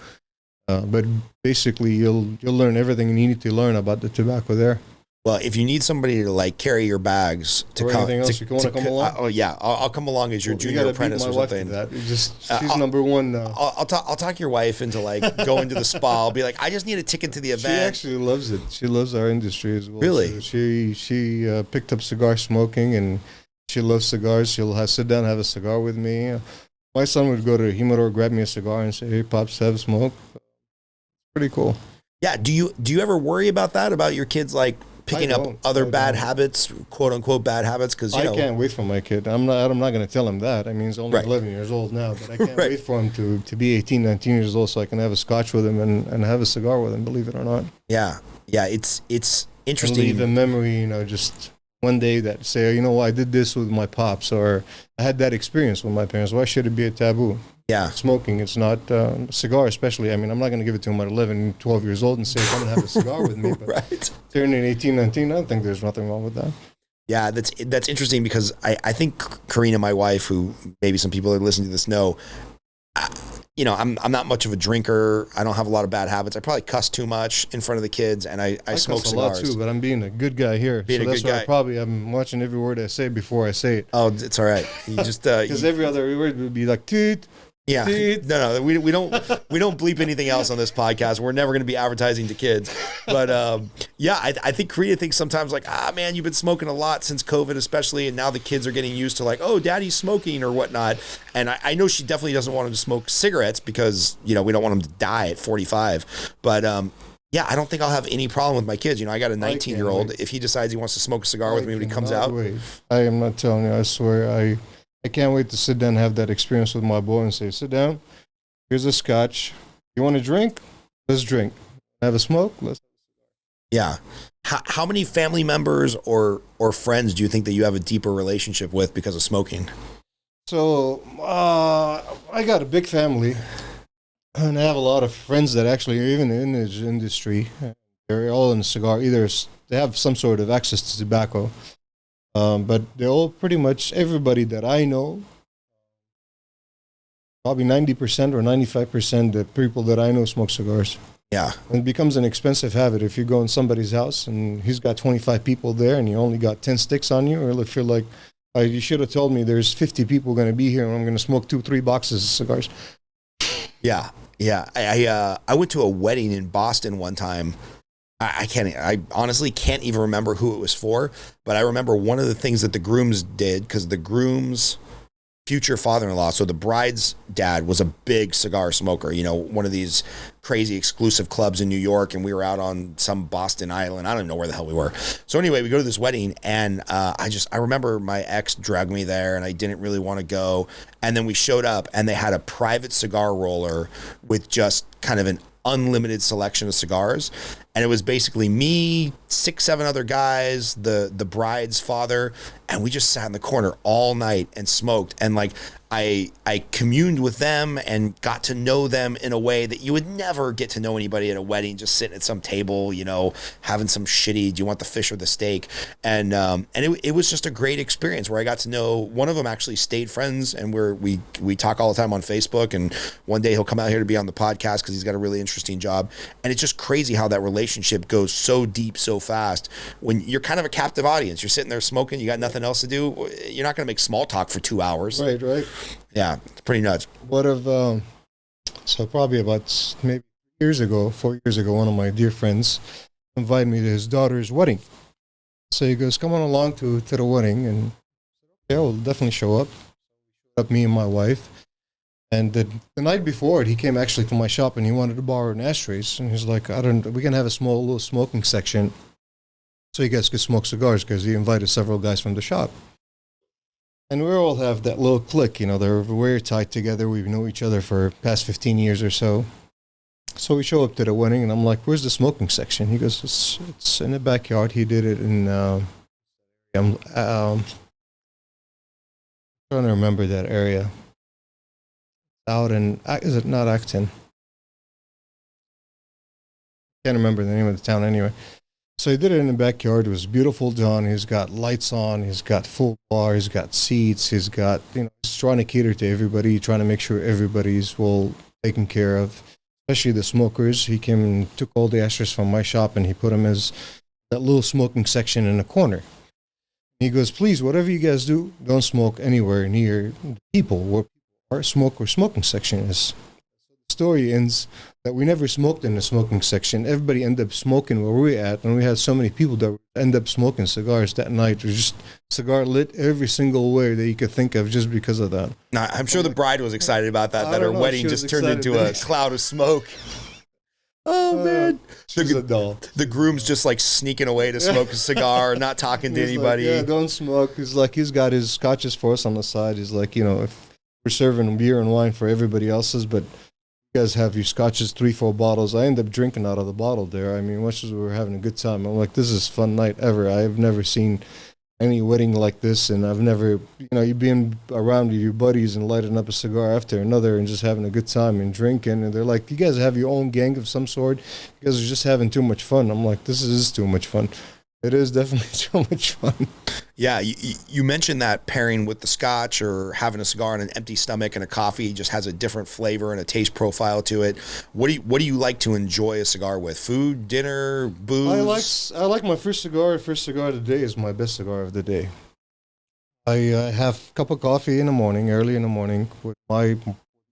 But basically, you'll learn everything you need to learn about the tobacco there. Well, if you need somebody to like carry your bags to or come, anything else, you want to come along? Oh yeah, I'll come along as your junior apprentice or something. She's number one. I'll talk your wife into like going to the spa. I'll be like, I just need a ticket to the event. She actually loves it. She loves our industry as well. Really? So she picked up cigar smoking and she loves cigars. She'll sit down and have a cigar with me. My son would go to Humidor, grab me a cigar, and say, "Hey, pops, have a smoke." Pretty cool. Yeah. Do you ever worry about that, about your kids like picking up other bad habits, quote unquote bad habits? Because I can't wait for my kid. I'm not going to tell him that. I mean, he's only 11 years old now, but I can't wait for him to be 18, 19 years old so I can have a scotch with him and have a cigar with him, believe it or not. Yeah. Yeah. It's interesting. And leave a memory, just one day that say, I did this with my pops, or I had that experience with my parents. Why should it be a taboo? Yeah. Smoking, it's not cigar especially. I mean, I'm not going to give it to him at 11, 12 years old and say, come and have a cigar with me. But right. Turning 18, 19, I don't think there's nothing wrong with that. Yeah, that's interesting because I think Karina, my wife, who maybe some people that are listening to this know, I'm not much of a drinker. I don't have a lot of bad habits. I probably cuss too much in front of the kids, and I smoke cuss cigars. A lot too, but I'm being a good guy here. Being so a that's good why guy. I'm watching every word I say before I say it. Oh, it's all right. You just because every other word would be like toot. Yeah, no, we don't bleep anything else on this podcast. We're never going to be advertising to kids, but I think Karina thinks sometimes like, man, you've been smoking a lot since COVID, especially, and now the kids are getting used to like, oh, daddy's smoking or whatnot. And I know she definitely doesn't want him to smoke cigarettes because we don't want him to die at 45. But I don't think I'll have any problem with my kids. I got a 19-year-old. If he decides he wants to smoke a cigar with me when he comes out, I am not telling you. I swear, I can't wait to sit down and have that experience with my boy and say, sit down, here's a scotch. You want to drink? Let's drink. Have a smoke? Let's. Yeah. How many family members or friends do you think that you have a deeper relationship with because of smoking? So I got a big family, and I have a lot of friends that actually are even in this industry. They're all in cigar. Either they have some sort of access to tobacco. But they're all pretty much everybody that I know, probably 90% or 95% of people that I know smoke cigars. Yeah. And it becomes an expensive habit. If you go in somebody's house and he's got 25 people there and you only got 10 sticks on you, or if you're like, you should have told me there's 50 people going to be here and I'm going to smoke 2-3 boxes of cigars. Yeah. Yeah. I went to a wedding in Boston one time. I honestly can't even remember who it was for, but I remember one of the things that the grooms did, because the grooms future father-in-law, so the bride's dad was a big cigar smoker, you know, one of these crazy exclusive clubs in New York, and we were out on some Boston island. I don't know where the hell we were. So anyway, we go to this wedding, and I remember my ex dragged me there, and I didn't really want to go. And then we showed up, and they had a private cigar roller with just kind of an unlimited selection of cigars. And it was basically me, 6, 7 other guys, the bride's father, and we just sat in the corner all night and smoked. And like I communed with them and got to know them in a way that you would never get to know anybody at a wedding, just sitting at some table, you know, having some shitty, do you want the fish or the steak? And it was just a great experience where I got to know one of them. Actually stayed friends, and we talk all the time on Facebook, and one day he'll come out here to be on the podcast because he's got a really interesting job. And it's just crazy how that relationship goes so deep so fast when you're kind of a captive audience. You're sitting there smoking, you got nothing else to do, you're not going to make small talk for 2 hours. Right. Yeah, it's pretty nuts. So probably about maybe 4 years ago, one of my dear friends invited me to his daughter's wedding. So he goes, come on along to the wedding, and yeah, we'll definitely show up. Me and my wife. And the night before it, he came actually to my shop, and he wanted to borrow an ashtrays, and he's like, we can have a small little smoking section so you guys could smoke cigars, because he invited several guys from the shop. And we all have that little clique, you know, they're very tight together. We know each other for past 15 years or so. So we show up to the wedding, and I'm like, where's the smoking section? He goes, it's in the backyard. He did it in, I'm trying to remember that area. Out in, is it not Acton? Can't remember the name of the town anyway. So he did it in the backyard. It was beautiful done. He's got lights on. He's got full bar. He's got seats. He's got, you know, he's trying to cater to everybody, trying to make sure everybody's well taken care of, especially the smokers. He came and took all the ashtrays from my shop, and he put them as that little smoking section in the corner. He goes, please, whatever you guys do, don't smoke anywhere near the people where our smoking section is. The story ends that we never smoked in the smoking section. Everybody ended up smoking where we were at, and we had so many people that end up smoking cigars that night. It was just cigar lit every single way that you could think of just because of that. Now, I'm sure the bride was excited about that her wedding just turned into a cloud of smoke. Oh, man. She's a doll. The groom's just like sneaking away to smoke a cigar, not talking to anybody. Like, yeah, don't smoke. He's got his scotches for us on the side. He's like, you know, if we're serving beer and wine for everybody else's, but you guys have your scotches, 3-4 bottles. I end up drinking out of the bottle there. I mean, much as we were having a good time, I'm like, this is a fun night ever. I've never seen any wedding like this, and I've never, you know, you being around your buddies and lighting up a cigar after another and just having a good time and drinking, and they're like, you guys have your own gang of some sort. You guys are just having too much fun. I'm like, this is too much fun. It is definitely too much fun. Yeah, you mentioned that pairing with the scotch or having a cigar on an empty stomach and a coffee just has a different flavor and a taste profile to it. What do you like to enjoy a cigar with? Food, dinner, booze? I like my first cigar. First cigar of the day is my best cigar of the day. I have a cup of coffee in the morning, early in the morning, with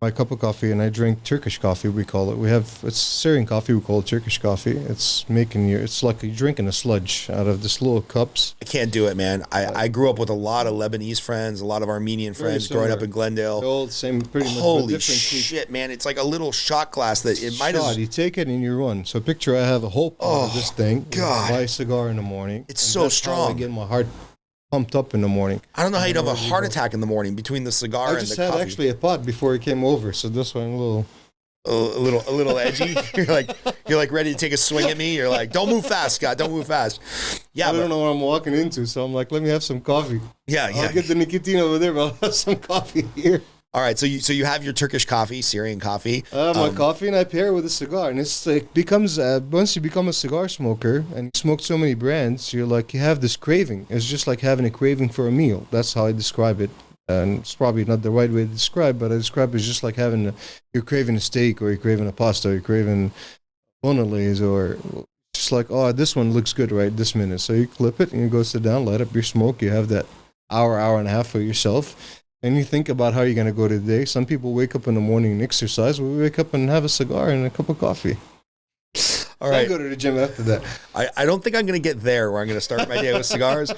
my cup of coffee, and I drink Turkish coffee, we call it. It's Syrian coffee, we call it Turkish coffee. It's like you're drinking a sludge out of this little cups. I can't do it, man. I grew up with a lot of Lebanese friends, a lot of Armenian friends growing up in Glendale. All the same, pretty much. Holy shit, man. It's like a little shot glass that it might have. You take it and you run. So picture I have a whole pot of this thing. God. Buy a cigar in the morning. It's so strong. I get my heart pumped up in the morning. I don't know how you'd have a heart attack in the morning between the cigar and the coffee. I just had actually a pot before he came over, so this one a little edgy. You're like ready to take a swing at me. You're like, don't move fast, Scott. Don't move fast. Yeah, I don't know what I'm walking into, so I'm like, let me have some coffee. Yeah. I'll get the nicotine over there, but I'll have some coffee here. All right, so you have your Turkish coffee, Syrian coffee. My coffee, and I pair it with a cigar, and it's like becomes once you become a cigar smoker and you smoke so many brands, you have this craving. It's just like having a craving for a meal. That's how I describe it, and it's probably not the right way to describe, but I describe it as just like you're craving a steak, or you're craving a pasta, or you're craving bolognese, or just like, oh, this one looks good right this minute. So you clip it and you go sit down, light up your smoke. You have that hour and a half for yourself. And you think about how you're going to go today. Some people wake up in the morning and exercise. We wake up and have a cigar and a cup of coffee. All right. I go to the gym after that. I don't think I'm going to get there where I'm going to start my day with cigars.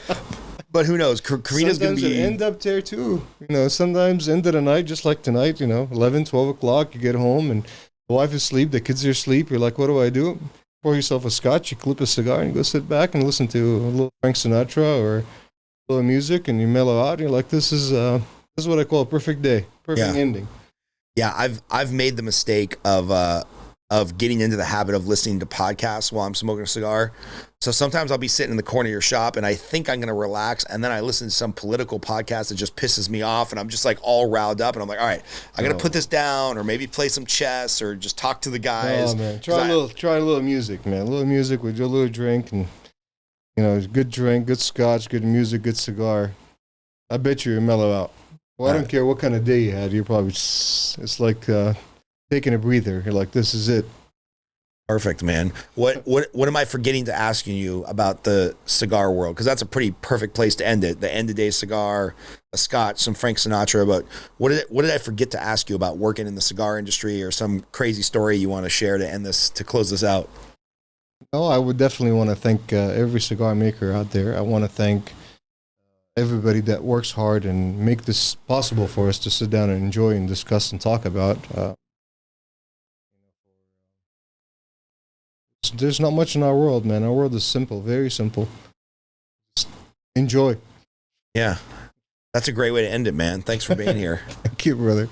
But who knows? Karina's going to be... Sometimes it end up there too. You know, sometimes end of the night, just like tonight, you know, 11, 12 o'clock, you get home and the wife is asleep, the kids are asleep. You're like, what do I do? Pour yourself a scotch, you clip a cigar, and you go sit back and listen to a little Frank Sinatra or a little music, and you mellow out. And you're like, this is what I call a perfect day, perfect ending. Yeah, I've made the mistake of getting into the habit of listening to podcasts while I'm smoking a cigar. So sometimes I'll be sitting in the corner of your shop and I think I'm going to relax, and then I listen to some political podcast that just pisses me off, and I'm just like all riled up, and I'm like, all right, I got to put this down, or maybe play some chess, or just talk to the guys. Oh man, try a little music, man. A little music with your little drink, and you know, good drink, good scotch, good music, good cigar. I bet you mellow out. Well, I don't care what kind of day you had. You're probably it's like taking a breather. You're like, this is it. Perfect, man. What am I forgetting to ask you about the cigar world? Because that's a pretty perfect place to end it. The end of day cigar, a scotch, some Frank Sinatra. But what did I forget to ask you about working in the cigar industry, or some crazy story you want to share to end this, to close this out? No, I would definitely want to thank every cigar maker out there. I want to thank everybody that works hard and make this possible for us to sit down and enjoy and discuss and talk about. There's not much in our world, man. Our world is simple, very simple. Just enjoy. Yeah. That's a great way to end it, man. Thanks for being here. Thank you, brother.